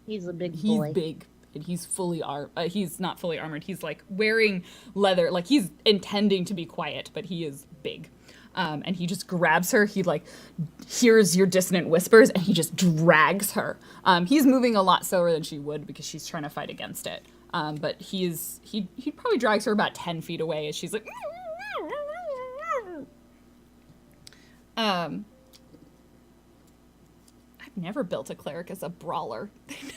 He's a big He's boy. big. And he's fully he's not fully armored. He's, like, wearing leather. Like, he's intending to be quiet, but he is big. And he just grabs her. He, like, hears your dissonant whispers, and he just drags her. He's moving a lot slower than she would because she's trying to fight against it. But he probably drags her about 10 feet away as she's like... I've never built a cleric as a brawler.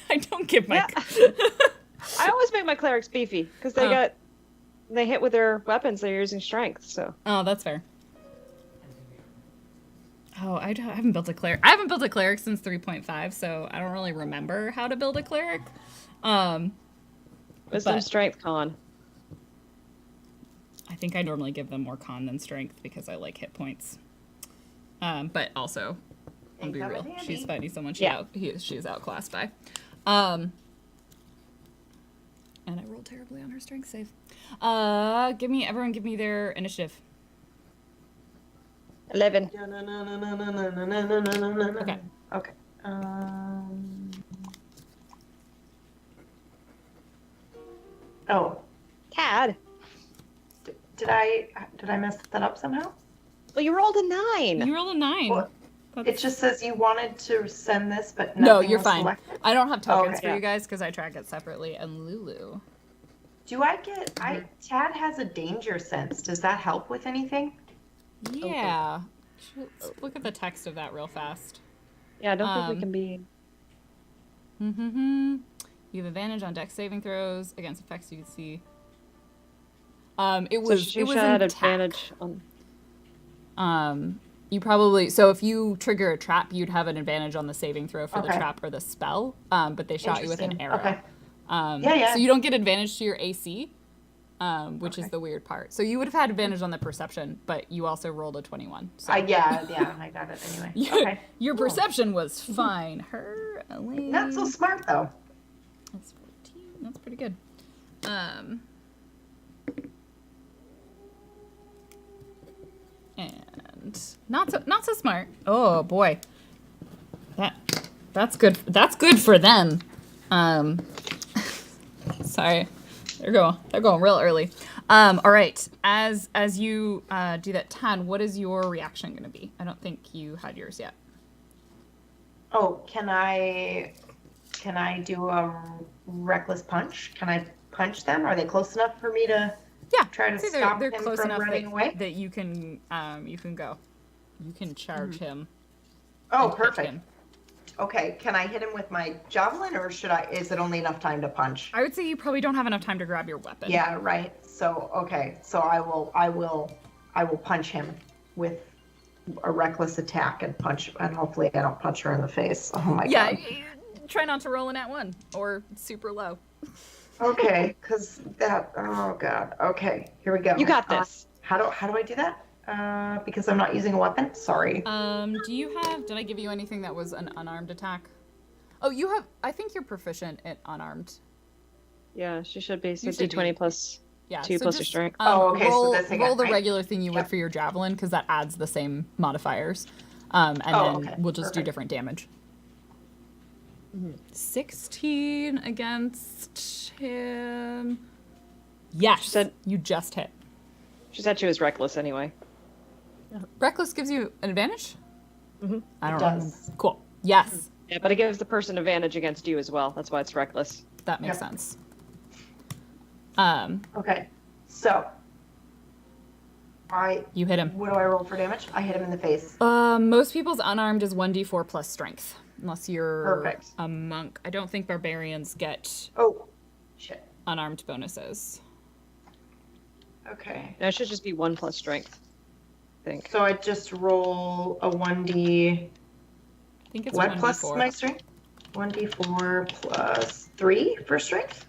I don't give my... Yeah. I always make my clerics beefy, because they hit with their weapons, they're using strength, so... Oh, that's fair. Oh, I haven't built a cleric. I haven't built a cleric since 3.5, so I don't really remember how to build a cleric. Wisdom, strength, con. I think I normally give them more con than strength because I like hit points. But also, I'll be real, she's fighting someone she is outclassed by. And I rolled terribly on her strength save. Everyone give me their initiative. 11. Okay. Okay. Oh, Tad. did I mess that up somehow? Well, you rolled a 9. You rolled a 9. Well, it just says you wanted to send this, but No, nothing you're was fine. selected. I don't have tokens Okay. for you guys because I track it separately. And Lulu. Do I get? Tad has a danger sense. Does that help with anything? Yeah. Let's look at the text of that real fast. Yeah, I don't think we can be... You have advantage on dex saving throws against effects you can see. It was she it was had in tack. advantage on... You probably, so if you trigger a trap, you'd have an advantage on the saving throw for the trap or the spell. But they shot you with an Interesting. arrow. Okay. Yeah. So you don't get advantage to your AC, which is the weird part. So you would have had advantage on the perception, but you also rolled a 21. So. Yeah, I got it anyway. Okay. Your perception was fine. Her, Elaine. Not so smart though. That's 14. That's pretty good. And not so smart. Oh boy. That's good. That's good for them. Sorry. They're going real early. All right. As you do that, Tan, what is your reaction going to be? I don't think you had yours yet. Oh, can I do a reckless punch? Can I punch them? Are they close enough for me to try to stop they're him close from enough running away? that you can go. You can charge him. Oh, and hit perfect. him. Okay, can I hit him with my javelin, or is it only enough time to punch? I would say you probably don't have enough time to grab your weapon. Yeah, right. So okay, so I will punch him with a reckless attack and punch, and hopefully I don't punch her in the face. Oh my god. Try not to roll an at 1 or super low. Okay, because that. Oh god. Okay, here we go. You got this. How do I do that? Because I'm not using a weapon. Sorry. Do you have? Did I give you anything that was an unarmed attack? Oh, you have. I think you're proficient at unarmed. Yeah, she should be. So You should D20 be. plus Yeah. 2 so plus your just, strength. Oh, okay, so Roll, this again, roll the right? regular thing you would Yep. for your javelin because that adds the same modifiers. And Oh, then okay, we'll just do perfect. different damage. Mhm. 16 against him. Yes. She said- you just hit. She said she was reckless anyway. Reckless gives you an advantage? Mhm. I don't It know. does. Cool. Yes. Yeah, but it gives the person advantage against you as well. That's why it's reckless. That makes Yep. sense. Okay, so You hit him. what do I roll for damage? I hit him in the face. Most people's unarmed is 1d4 plus strength. Unless you're Perfect. a monk. I don't think barbarians get Oh, shit. unarmed bonuses. Okay. No, it should just be 1 plus strength. I think. So I just roll a 1d. I think it's What 1d4. plus my strength? 1d4 plus 3 for strength,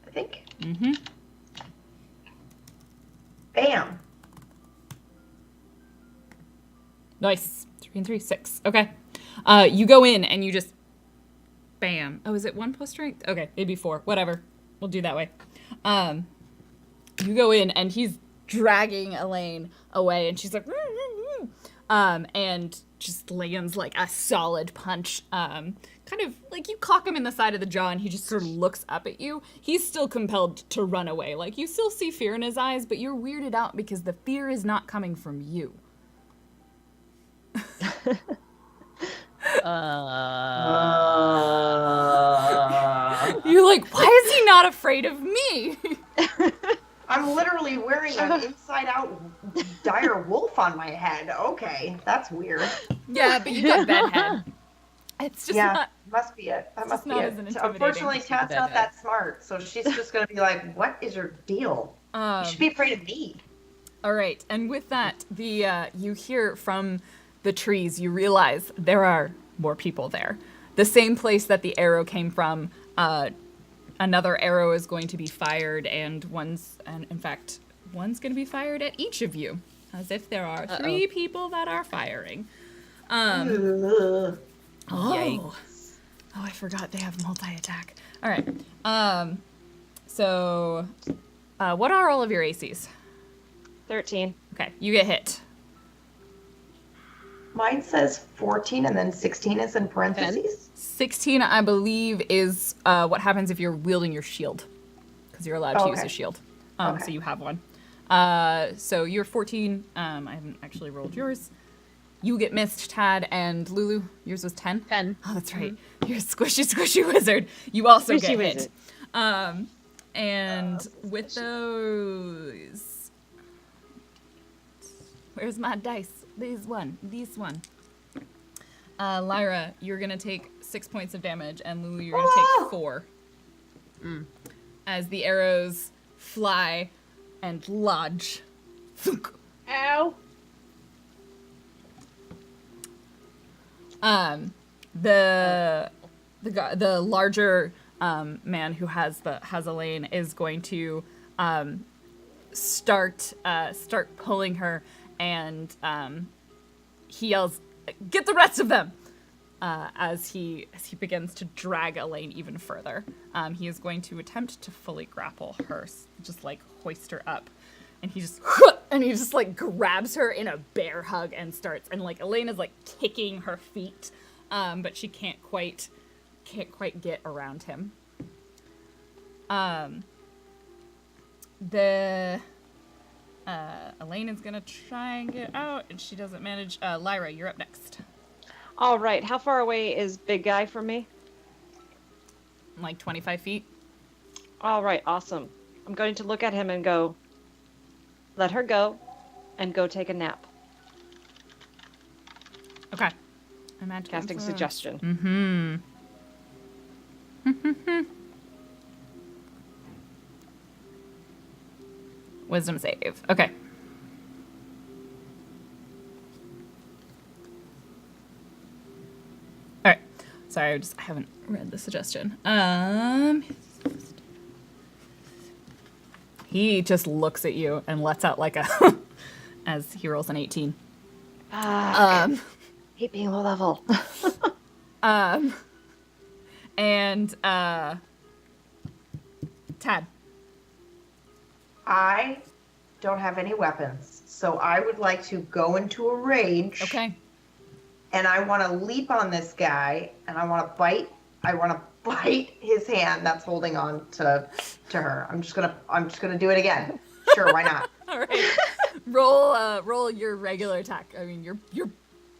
I think. Mm-hmm. Bam. Nice. 3 and 3, 6. Okay. You go in and you just bam. Oh, is it 1 plus strength? Okay, maybe 4. Whatever. We'll do that way. You go in and he's dragging Elaine away and she's like and just lands like a solid punch. Kind of like you cock him in the side of the jaw and he just sort of looks up at you. He's still compelled to run away. Like you still see fear in his eyes, but you're weirded out because the fear is not coming from you. You're like, why is he not afraid of me? I'm literally wearing an inside-out dire wolf on my head. Okay, that's weird. Yeah, but you got bedhead. It's just yeah, not. must be it. That must be not it. as intimidating. Unfortunately, Just a Tad's not bedhead. that smart, so she's just gonna be like, "What is your deal? You should be afraid of me." All right, and with that, the you hear from the trees. You realize there are more people there. The same place that the arrow came from. Another arrow is going to be fired, and in fact, one's going to be fired at each of you, as if there are 3 people that are firing. Ugh. Oh. Yikes. Oh, I forgot they have multi-attack. All right. So, what are all of your ACs? 13. Okay, you get hit. Mine says 14 and then 16 is in parentheses. 16, I believe, is what happens if you're wielding your shield, because you're allowed to use Okay. a shield. Okay. So you have one. So you're 14. I haven't actually rolled yours. You get missed, Tad, and Lulu. Yours was 10. 10. Oh, that's right. You're a squishy wizard. You also Squishy get wizard. hit. And with those, where's my dice? These one. Lyra, you're gonna take 6 points of damage, and Lulu, you're gonna take 4. As the arrows fly and lodge. Thunk. Ow. The larger man who has Elaine is going to start pulling her, and he yells, "Get the rest of them!" As he begins to drag Elaine even further. He is going to attempt to fully grapple her, just like hoist her up. And he just like grabs her in a bear hug and starts, and like Elaine is like kicking her feet, but she can't quite get around him. Elaine is gonna try and get out, and she doesn't manage. Lyra, you're up next. All right. How far away is big guy from me? Like 25 feet. All right. Awesome. I'm going to look at him and go, let her go, and go take a nap. Okay. I'm at Casting influence. suggestion. Wisdom save. Okay. All right. Sorry, I haven't read the suggestion. He just looks at you and lets out like a as he rolls an 18. Hate being low level. And Tad. I don't have any weapons, so I would like to go into a rage. Okay. And I want to leap on this guy, and I want to bite. I want to bite his hand that's holding on to her. I'm just gonna do it again. Sure, why not? All right. Roll your regular attack. I mean, you're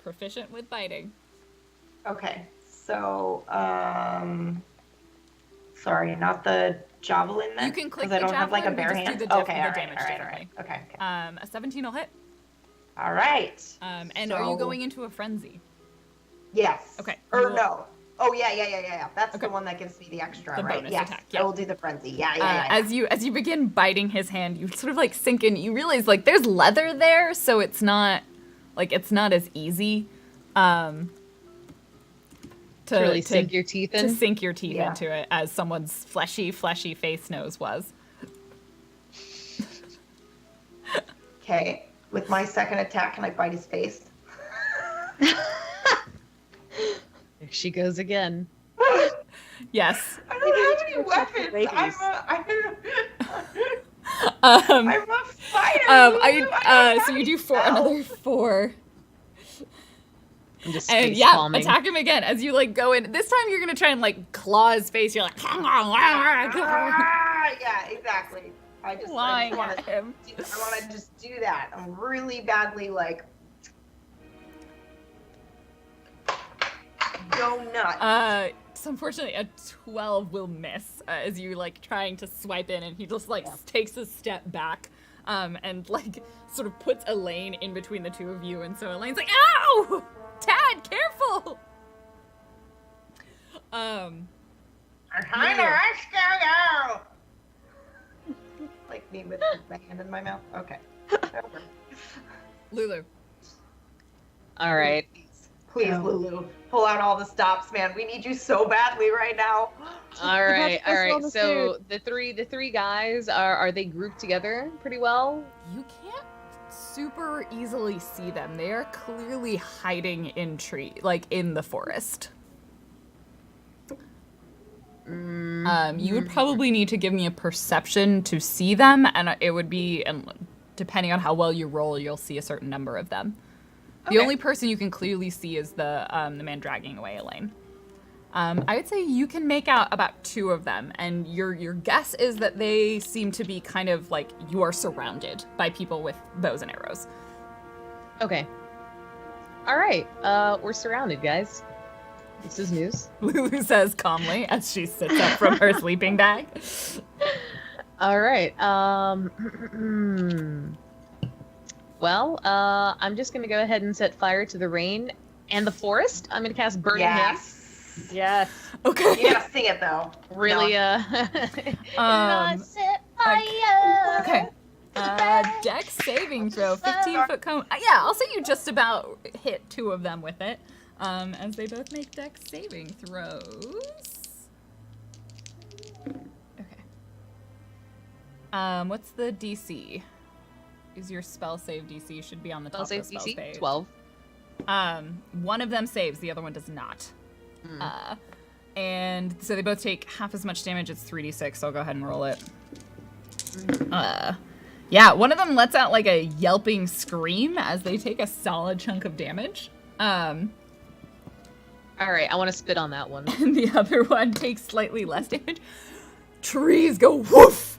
proficient with biting. Okay, so sorry, not the javelin then. You can click because I the don't have like a javelin, bare just do hand. the diff- Okay, the all right, damage all right, differently. okay. A 17 will hit. All right. And are you going into a frenzy? Yes. Okay. Or Well- no. Oh yeah. That's Okay. the one that gives me the extra, The right? bonus Yes. attack, yeah. I will do the frenzy. Yeah. As you begin biting his hand, you sort of like sink in. You realize like there's leather there, so it's not as easy to really sink your teeth to in. sink your teeth Yeah. into it as someone's fleshy face nose was. Okay. With my second attack, can I bite his face? There she goes again. Yes. I don't have any protect the weapons. Um, I'm a fighter. so you do another 4. I'm just And face yeah, palming. attack him again as you like go in. This time you're gonna try and like claw his face. You're like, Yeah, exactly. I just flying want at him. to just do that. I'm really badly like go nuts. So unfortunately, a 12 will miss as you like trying to swipe in, and he just like takes a step back, and like sort of puts Elaine in between the two of you, and so Elaine's like, "Ow, Tad, careful!" I'm trying to rescue you. Like me with my hand in my mouth. Okay. Over. Lulu. All right. Please, Lulu, pull out all the stops, man. We need you so badly right now. All right. That's all the So the three guys are they grouped together pretty well? You can't super easily see them. They are clearly hiding in in the forest. You would probably need to give me a perception to see them, and it would be, and depending on how well you roll, you'll see a certain number of them. The Okay. only person you can clearly see is the man dragging away Elaine. I would say you can make out about 2 of them, and your guess is that they seem to be kind of like you are surrounded by people with bows and arrows. Okay. All right. We're surrounded, guys. This is news. Lulu says calmly as she sits up from her sleeping bag. All right. Well, I'm just gonna go ahead and set fire to the rain and the forest. I'm gonna cast Burning Hands. Yes. Okay. You gotta sing it though. Really, Okay. Dex saving throw, 15-foot cone. Yeah, I'll say you just about hit 2 of them with it. As they both make Dex saving throws. Okay. What's the DC? Is your spell save DC should be on the top Spell of the save spell DC page. 12. One of them saves, the other one does not. And so they both take half as much damage. It's 3d6, so I'll go ahead and roll it. Yeah, one of them lets out like a yelping scream as they take a solid chunk of damage. All right, I want to spit on that one. And the other one takes slightly less damage. Trees go woof!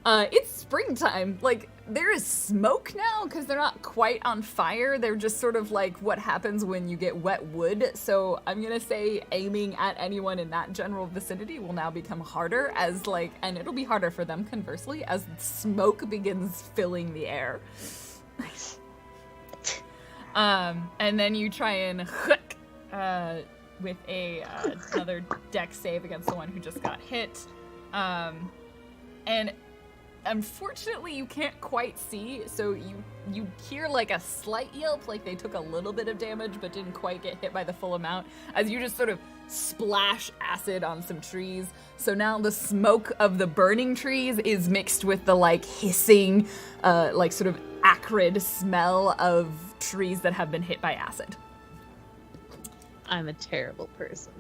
It's springtime. Like, there is smoke now because they're not quite on fire. They're just sort of like what happens when you get wet wood. So I'm gonna say aiming at anyone in that general vicinity will now become harder as like, and it'll be harder for them conversely as smoke begins filling the air. Nice. And then you try and hook with another dex save against the one who just got hit. And unfortunately you can't quite see, so you hear like a slight yelp, like they took a little bit of damage but didn't quite get hit by the full amount, as you just sort of splash acid on some trees. So now the smoke of the burning trees is mixed with the like hissing, like sort of acrid smell of trees that have been hit by acid. I'm a terrible person.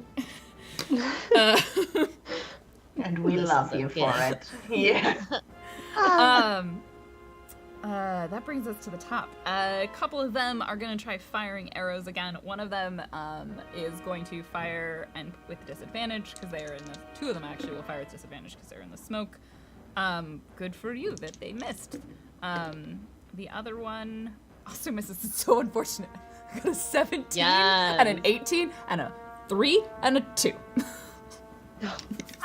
And we This love is you okay. for it. Yeah. That brings us to the top. A couple of them are going to try firing arrows again. One of them is going to fire and with disadvantage because they are in the. Two of them actually will fire with disadvantage because they're in the smoke. Good for you that they missed. The other one also misses. It's so unfortunate. I got a 17 and an 18 and a 3 and a 2.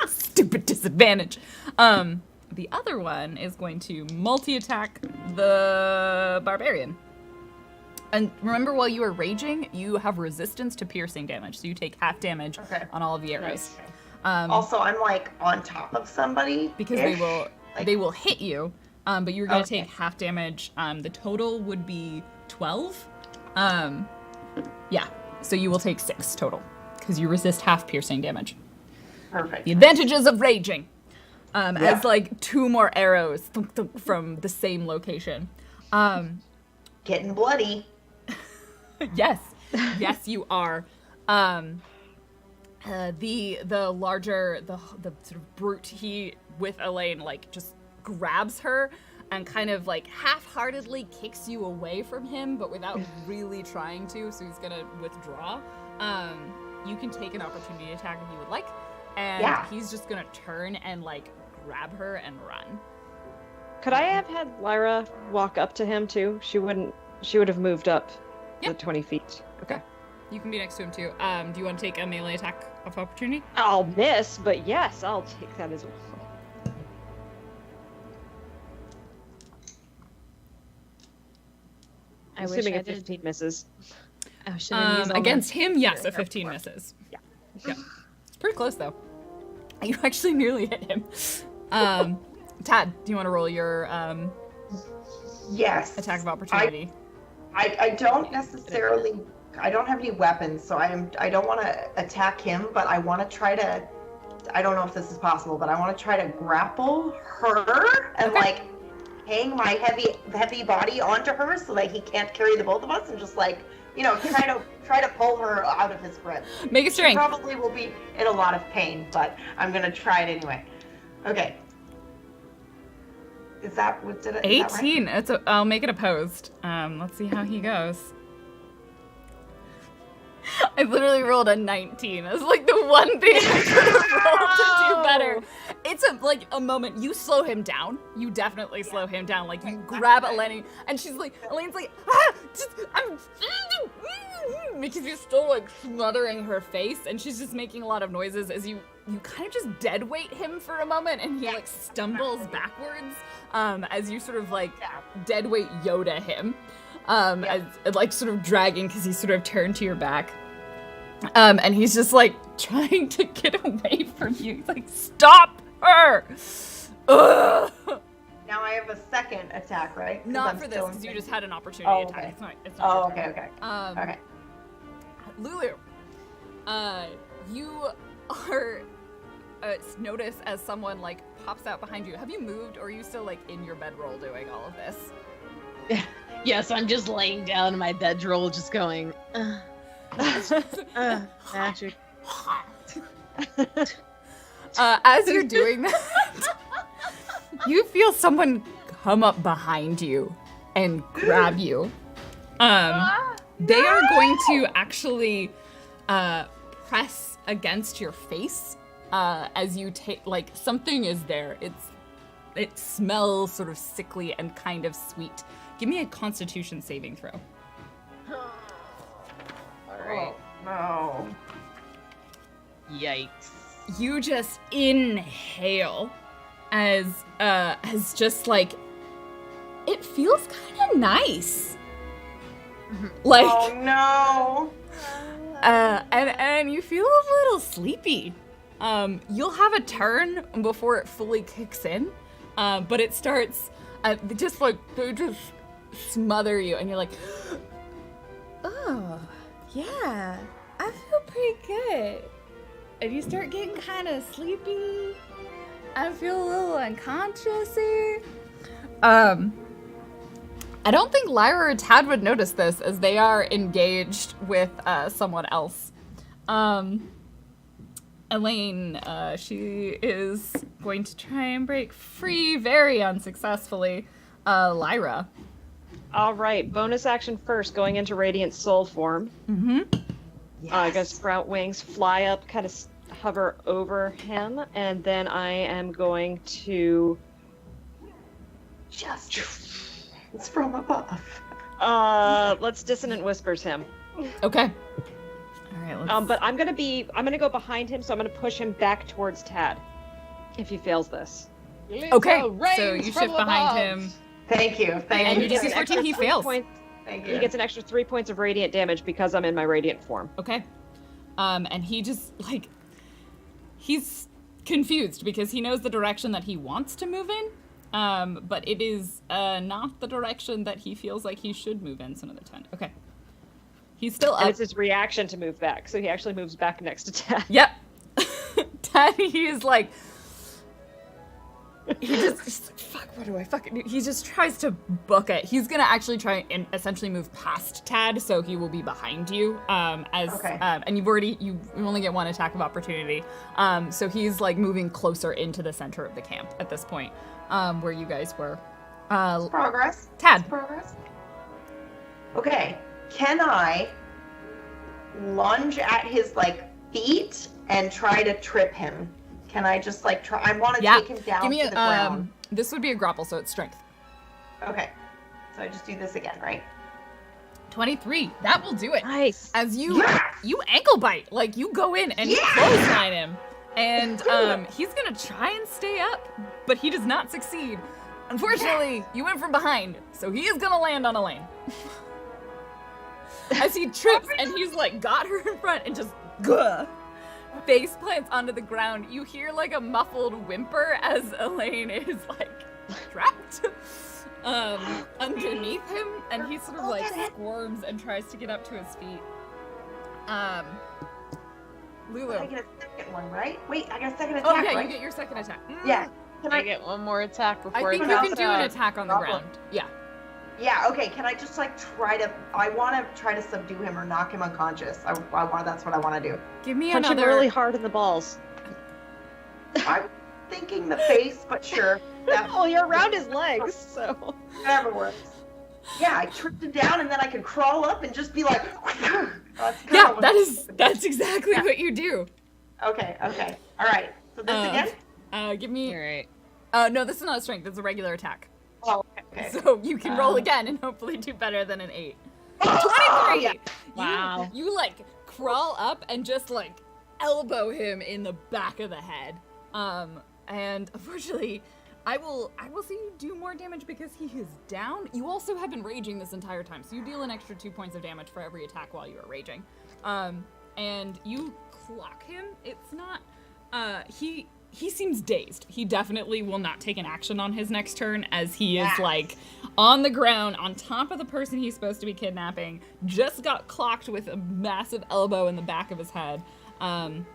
Stupid disadvantage. The other one is going to multi-attack the barbarian. And remember, while you are raging, you have resistance to piercing damage, so you take half damage on all of the arrows. Also, I'm like on top of somebody Because they will hit you, but you're gonna take half damage. The total would be 12. Yeah, so you will take 6 total because you resist half piercing damage. Perfect. The advantages of raging. As like 2 more arrows from the same location. Getting bloody. Yes, you are. The larger, the sort of brute, he with Elaine like just grabs her and kind of like half-heartedly kicks you away from him, but without really trying to. So he's gonna withdraw. You can take an opportunity attack if you would like, and he's just gonna turn and like grab her and run. Could I have had Lyra walk up to him too? She would have moved up the 20 feet. Okay. You can be next to him too. Do you want to take a melee attack of opportunity? I'll miss, but yes, I'll take that as well. I'm assuming a 15 misses. Against him, yes, a 15 misses. Yeah. It's pretty close though. You actually nearly hit him. Tad, do you want to roll your Yes. attack of opportunity? I don't necessarily. I don't have any weapons, so I don't want to attack him, but I want to try to. I don't know if this is possible, but I want to try to grapple her and like hang my heavy body onto her so that he can't carry the both of us, and just like try to pull her out of his grip. Make a strength. She probably will be in a lot of pain, but I'm gonna try it anyway. Okay. Is that what did it? 18. I'll make it opposed. Let's see how he goes. I literally rolled a 19. It's like the one thing I could have rolled to do better. It's a moment. You slow him down. You definitely slow him down. Like you grab Eleni, and Elaine's like, I'm because you're still like smothering her face, and she's just making a lot of noises as you kind of just dead weight him for a moment, and he like stumbles backwards as you sort of like dead weight Yoda him. As, like sort of dragging because he's sort of turned to your back. And he's just like trying to get away from you. He's like, stop her! Ugh! Now I have a second attack, right? Not for this, because you just had an opportunity attack. It's not your turn. Okay. Lulu, you are notice as someone like pops out behind you. Have you moved, or are you still like in your bedroll doing all of this? Yes, I'm just laying down in my bedroll, just going, magic. As you're doing that, you feel someone come up behind you and grab you. They are going to actually press against your face as you take, like, something is there. It smells sort of sickly and kind of sweet. Give me a Constitution saving throw. Alright. Oh, no. Yikes. You just inhale as just like, it feels kind of nice. Like, Oh no. and you feel a little sleepy. You'll have a turn before it fully kicks in, but it starts just like they just smother you, and you're like, oh yeah, I feel pretty good. And you start getting kind of sleepy. I feel a little unconscious-y. I don't think Lyra or Tad would notice this, as they are engaged with someone else. Elaine, she is going to try and break free very unsuccessfully. Lyra. All right, bonus action first, going into Radiant Soul form. Mm-hmm. I got sprout wings, fly up, kind of hover over him, and then I am going to Justice. It's from above. let's Dissonant Whispers him. Okay. All right, let's... But I'm gonna go behind him, so I'm gonna push him back towards Tad. If he fails this. Okay, so you shift behind him. Thank you. And you you. DC 14, he fails. Thank you. He gets an extra 3 points of radiant damage because I'm in my radiant form. Okay. And he just, like, he's confused because he knows the direction that he wants to move in, but it is not the direction that he feels like he should move in, son of the 10. Okay. He's still up. And it's his reaction to move back, so he actually moves back next to Tad. Yep. Tad, he is like, he just fuck, what do I fucking do? He just tries to book it. He's gonna actually try and essentially move past Tad, so he will be behind you. And you only get one attack of opportunity. So he's like moving closer into the center of the camp at this point, where you guys were. It's progress. Tad. It's progress. Okay. Can I lunge at his like feet and try to trip him? Can I just like try? I want to take him down Give me to the ground. This would be a grapple, so it's strength. Okay. So I just do this again, right? 23. That will do it. Nice. As you Yes! you ankle bite, like you go in and you Yes! clothesline him, and he's gonna try and stay up, but he does not succeed. Unfortunately, you went from behind, so he is gonna land on Elaine. As he trips and he's like got her in front and just face plants onto the ground, you hear like a muffled whimper as Elaine is like trapped underneath him, and he sort of like squirms and tries to get up to his feet. Lulu. I get a second one, right? Wait, I get a second attack, Oh yeah, right? you get your second attack. Yeah. Can I get one more attack I before think I you pass can do an out. attack on the Problem. ground. Yeah. Yeah, okay, can I just like I want to try to subdue him or knock him unconscious. That's what I want to do. Give me Punch him another. really hard in the balls. I'm thinking the face, but sure. That Oh, you're around his legs, so. whatever works. Yeah, I tripped him down and then I can crawl up and just be like, that's kinda Yeah, what- that's exactly what you do. Okay. All right. So this again? Give me. Alright. No, this is not a strength. It's a regular attack. Oh, okay. So you can roll again and hopefully do better than an 8. Oh, 23! yeah. Wow. You like crawl up and just like elbow him in the back of the head. And unfortunately, I will see you do more damage because he is down. You also have been raging this entire time, so you deal an extra 2 points of damage for every attack while you are raging. And you clock him. It's not he seems dazed. He definitely will not take an action on his next turn, as he is like on the ground on top of the person he's supposed to be kidnapping, just got clocked with a massive elbow in the back of his head, and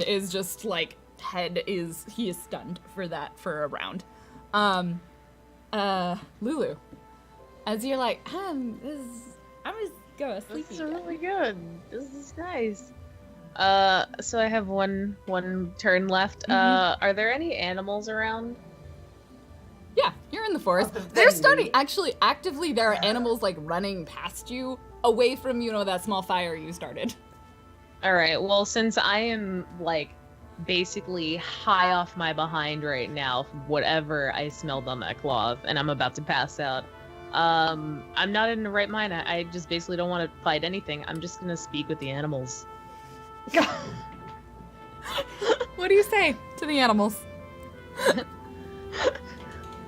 is just like he is stunned for a round. Lulu, as you're like, I'm just go sleepy. This is really good. This is nice. So I have one turn left. Are there any animals around? Yeah, you're in the forest. Other They're than starting, me. actually, actively, there are animals like running past you, away from, that small fire you started. Alright, well, since I am, like, basically high off my behind right now, whatever I smelled on that cloth, and I'm about to pass out, I'm not in the right mind. I just basically don't want to fight anything. I'm just gonna speak with the animals. What do you say to the animals?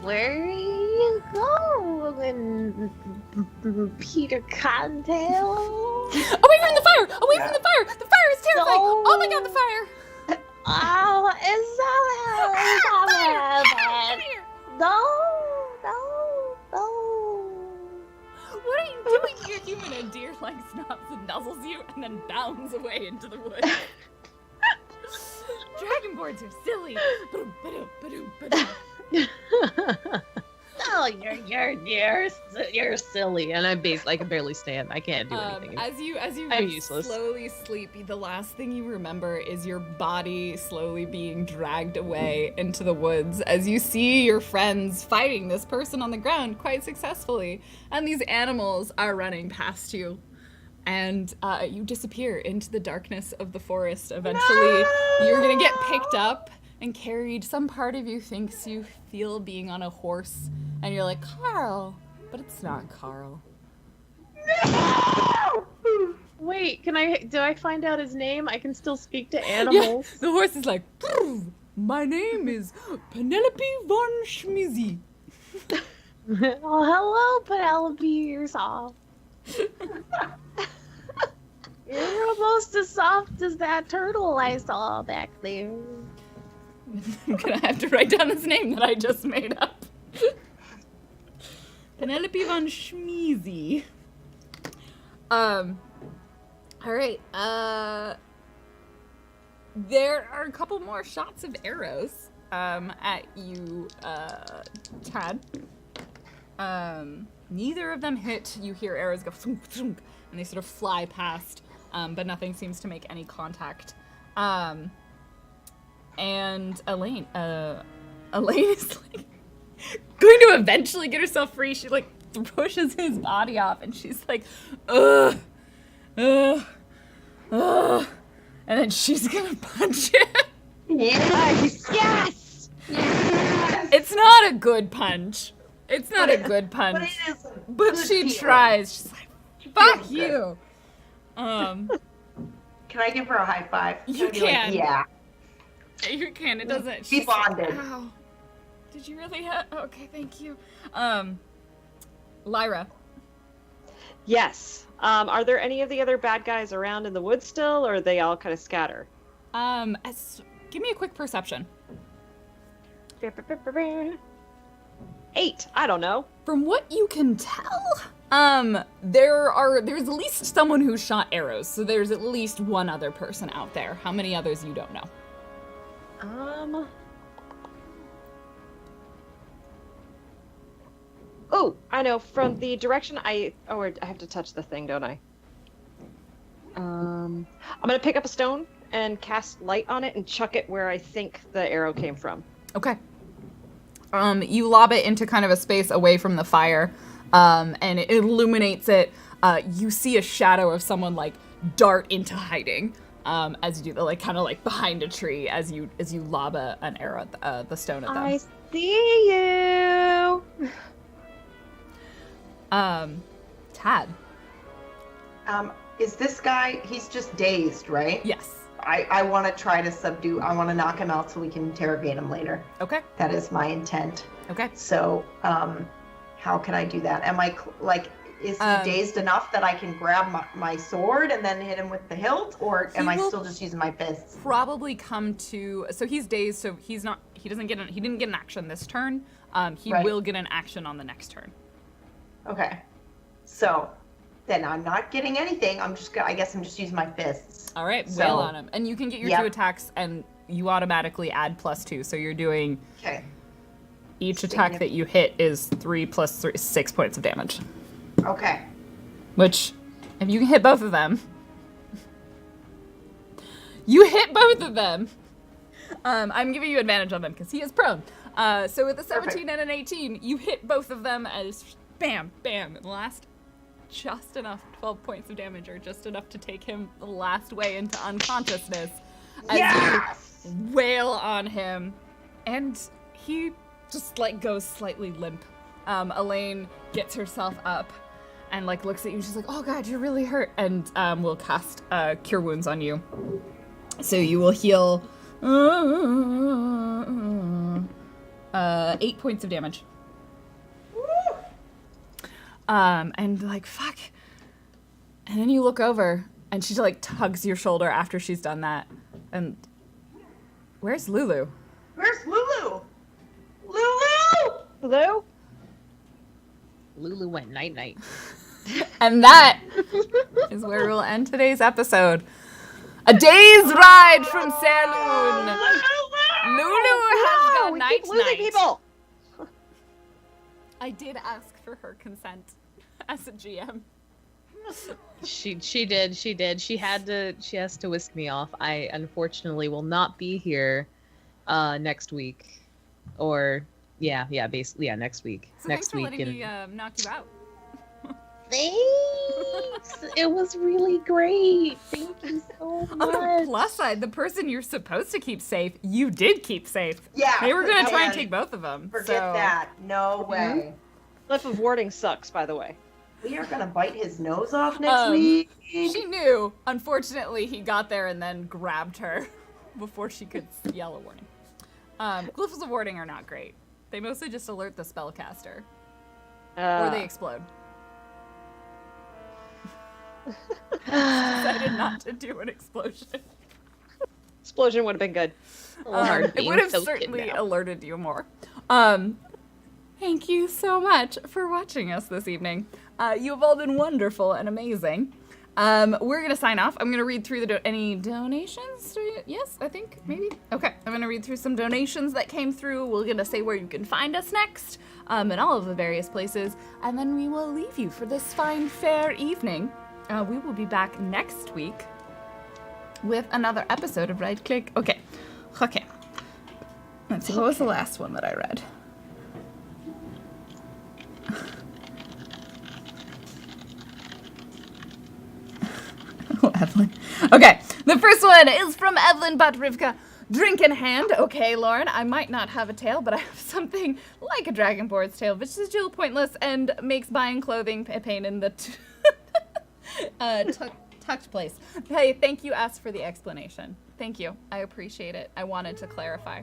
Where you going, Peter Cottontail? Away from the fire! Away from the fire! The fire is terrifying! No. Oh my god, the fire! Oh, it's so bad. No. What are you doing, you human? A deer like snaps and nuzzles you and then bounds away into the woods. Dragonborns are silly. Ba-dum, ba-dum, ba-dum, ba-dum. Oh, you're silly. And I can barely stand. I can't do anything. As you I'm useless. slowly sleep, the last thing you remember is your body slowly being dragged away into the woods as you see your friends fighting this person on the ground quite successfully, and these animals are running past you. And you disappear into the darkness of the forest. Eventually, you're gonna get picked up and carried. Some part of you thinks you feel being on a horse, and you're like, Carl, but it's not Carl. Wait, do I find out his name? I can still speak to animals. Yeah, the horse is like, my name is Penelope von Schmizzy. Oh, hello, Penelope yourself. You're almost as soft as that turtle I saw back there. I'm gonna have to write down his name that I just made up. Penelope von Schmizzy. Alright, there are a couple more shots of arrows, at you, Tad. Neither of them hit. You hear arrows go thunk, thunk, and they sort of fly past, but nothing seems to make any contact. And Elaine is like going to eventually get herself free. She like pushes his body off, and she's like, ugh, ugh, ugh, and then she's gonna punch him. Yes! Yes! Yes! It's not a good punch. It's not a good But punch. it is. But good she feeling. tries. She's like, fuck Feels you. Can I give her a high five? You I'd be like, can. yeah. You can. It doesn't. Be she's- bonded. Ow. Did you really have? Okay, thank you. Lyra. Yes. Are there any of the other bad guys around in the woods still, or are they all kind of scatter? Give me a quick perception. 8. I don't know. From what you can tell, there's at least someone who shot arrows, so there's at least one other person out there. How many others you don't know? Oh, I know. From the direction I have to touch the thing, don't I? I'm gonna pick up a stone and cast light on it and chuck it where I think the arrow came from. Okay. You lob it into kind of a space away from the fire, and it illuminates it. You see a shadow of someone like dart into hiding as you do the like kind of like behind a tree as you lob an arrow at the stone at them. I see you. Tad. Is this guy? He's just dazed, right? Yes. I want to try to subdue. I want to knock him out so we can interrogate him later. Okay. That is my intent. Okay. So, how can I do that? Am I is he dazed enough that I can grab my sword and then hit him with the hilt, or am I still just using my fists? Probably come to. So he's dazed. So he didn't get an action this turn. He Right. will get an action on the next turn. Okay. So, then I'm not getting anything. I guess I'm just using my fists. All right. So- Wail on him, and you can get your Yep. 2 attacks, and you automatically add +2. So you're doing Okay. each attack that you hit is 3 + 3, 6 points of damage. Okay. Which, if you can hit both of them, you hit both of them. I'm giving you advantage on them because he is prone. So with a 17 and an 18, you hit both of them as bam, bam, and the last just enough 12 points of damage, or just enough to take him the last way into unconsciousness as Yes! you wail on him, and he just like goes slightly limp. Elaine gets herself up and like looks at you. She's like, "Oh God, you're really hurt," and will cast Cure Wounds on you. So you will heal 8 points of damage. And like, fuck. And then you look over, and she like tugs your shoulder after she's done that. And where's Lulu? Where's Lulu? Lulu! Hello? Lulu went night night. And that is where we'll end today's episode. A day's ride from Saloon. Lulu has No, got we night keep losing night. people. I did ask for her consent as a GM. She did. She has to whisk me off. I unfortunately will not be here next week. Or basically next week. So next thanks for week letting me knock you out. Thanks. It was really great. Thank you so On the much. plus side, the person you're supposed to keep safe, you did keep safe. Yeah. They were going to try and and take both of them. Forget so. that. No way. Cliff of Warding sucks, by the way. We are gonna bite his nose off next week. She knew. Unfortunately, he got there and then grabbed her before she could yell a warning. Glyphs of warding are not great. They mostly just alert the spellcaster. Or they explode. Decided not to do an explosion. Explosion would have been good. It would have certainly alerted you more. Thank you so much for watching us this evening. You have all been wonderful and amazing. We're going to sign off. I'm going to read through any donations. Yes, I think, maybe. Okay, I'm going to read through some donations that came through. We're going to say where you can find us next, in all of the various places, and then we will leave you for this fine, fair evening. We will be back next week with another episode of Right Click. Okay. Let's see, what was the last one that I read? Oh, Evelyn. Okay, the first one is from Evelyn Butrivka. Drink in hand. Okay, Lauren, I might not have a tail, but I have something like a dragonborn's tail, which is still pointless and makes buying clothing a pain in the tucked place. Hey, thank you, Ask, for the explanation. Thank you. I appreciate it. I wanted to clarify.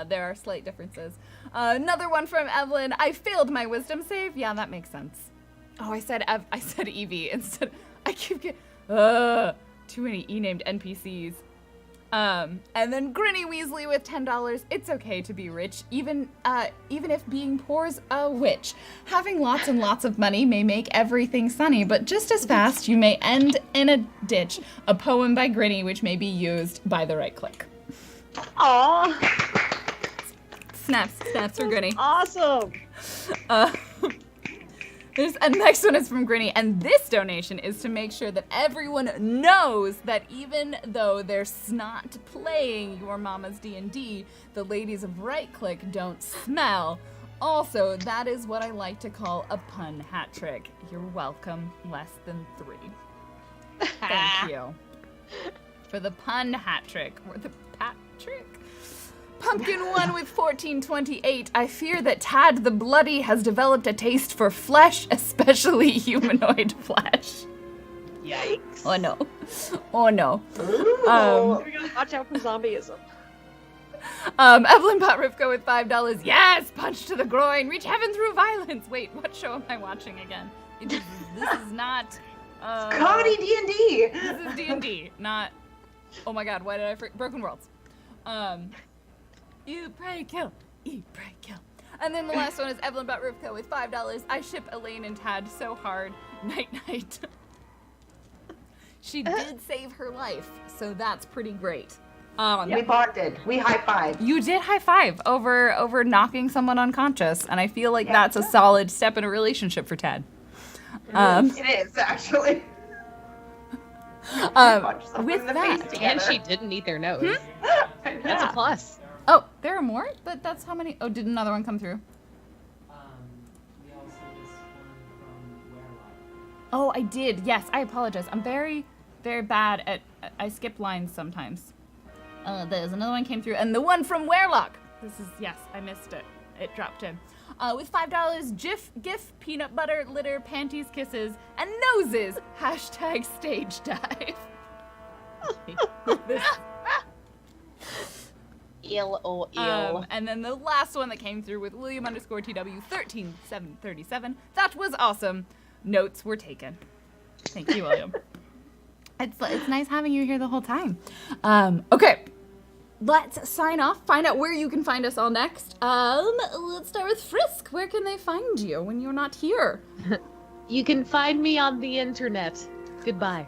There are slight differences. Another one from Evelyn. I failed my wisdom save. Yeah, that makes sense. Oh, I said Evie instead. I keep getting... too many E-named NPCs. And then Grinny Weasley with $10. It's okay to be rich, even if being poor's a witch. Having lots and lots of money may make everything sunny, but just as fast you may end in a ditch. A poem by Grinny, which may be used by the Right Click. Aww. Snaps for Grinny. Awesome. And the next one is from Grinny, and this donation is to make sure that everyone knows that even though they're not playing your mama's D&D, the ladies of Right Click don't smell. Also, that is what I like to call a pun hat trick. You're welcome, less than 3. Thank you for the pun hat trick, or the pat trick. Pumpkin 1 with 1428. I fear that Tad the Bloody has developed a taste for flesh, especially humanoid flesh. Yikes. Oh no. Oh no. We gotta watch out for zombieism. Evelyn Potrivka with $5. Yes! Punch to the groin. Reach heaven through violence. Wait, what show am I watching again? This is not... Comedy D&D. This is D&D, not... Oh my god, why did I forget? Broken Worlds. You pray kill. Eat, pray kill. And then the last one is Evelyn Butrivka with $5. I ship Elaine and Tad so hard. Night night. She did save her life, so that's pretty great. We bonded. We high-fived. You did high five over knocking someone unconscious, and I feel like that's a solid step in a relationship for Tad. It is, actually. With that, And she didn't eat their nose. That's a plus. oh, there are more, but that's how many. Oh, did another one come through? We also this one from Werewolf. Oh, I did. Yes, I apologize. I'm very, very bad at. I skip lines sometimes. There's another one came through, and the one from Werelock. This is yes, I missed it. It dropped in. With $5, GIF, peanut butter, litter, panties, kisses, and noses. Hashtag stage dive. Ill. And then the last one that came through with William_TW13737. That was awesome. Notes were taken. Thank you, William. It's nice having you here the whole time. Okay. Let's sign off. Find out where you can find us all next. Let's start with Frisk. Where can they find you when you're not here? You can find me on the internet. Goodbye.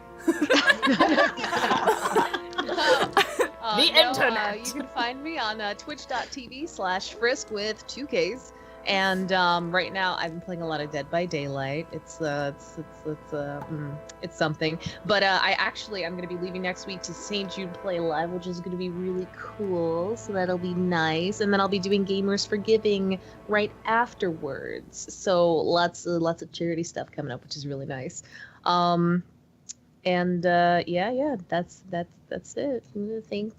The internet. You can find me on twitch.tv/frisk with 2 Ks. And right now, I've been playing a lot of Dead by Daylight. It's something. But I'm gonna be leaving next week to St. Jude Play Live, which is gonna be really cool. So that'll be nice. And then I'll be doing Gamers for Giving right afterwards. So lots of charity stuff coming up, which is really nice. That's it.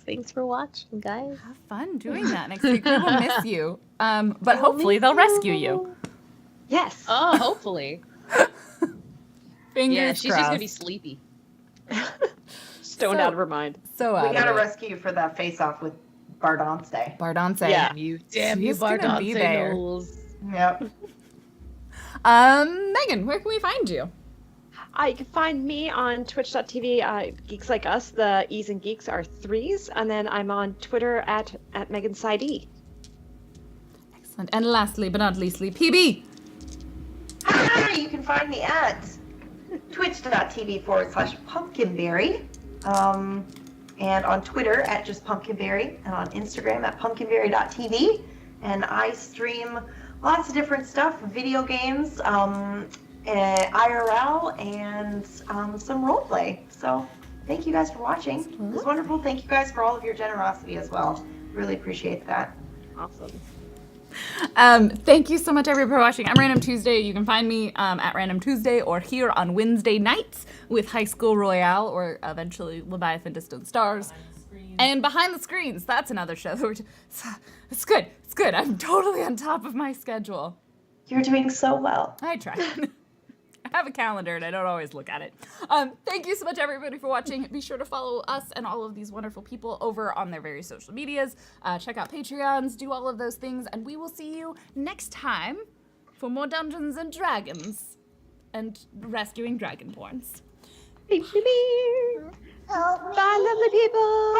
Thanks for watching, guys. Have fun doing that next week. We will miss you. But hopefully they'll rescue you. Yes. Oh, hopefully. Fingers Yeah, she's just crossed. gonna be sleepy. Stoned out of her mind. So We gotta it. rescue you for that face-off with Bardance Day. Bardance. Yeah. Damn you, She's gonna be there. Bardance. Yep. Megan, where can we find you? You can find me on twitch.tv, Geeks Like Us. The E's and Geeks are 3s. And then I'm on Twitter at MeganSideE. Excellent. And lastly, but not leastly, PB. Hi, you can find me at twitch.tv/pumpkinberry. And on Twitter at just pumpkinberry. And on Instagram at pumpkinberry.tv. And I stream lots of different stuff, video games, IRL, and some roleplay. So thank you guys for watching. It was wonderful. Thank you guys for all of your generosity as well. Really appreciate that. Awesome. Thank you so much, everybody, for watching. I'm Random Tuesday. You can find me at Random Tuesday or here on Wednesday nights with High School Royale or eventually Leviathan Distant Stars. And Behind the Screens, that's another show. It's good. It's good. I'm totally on top of my schedule. You're doing so well. I try. I have a calendar and I don't always look at it. Thank you so much, everybody, for watching. Be sure to follow us and all of these wonderful people over on their various social medias. Check out Patreons, do all of those things, and we will see you next time for more Dungeons and Dragons and rescuing Dragonborns. Bye, lovely people.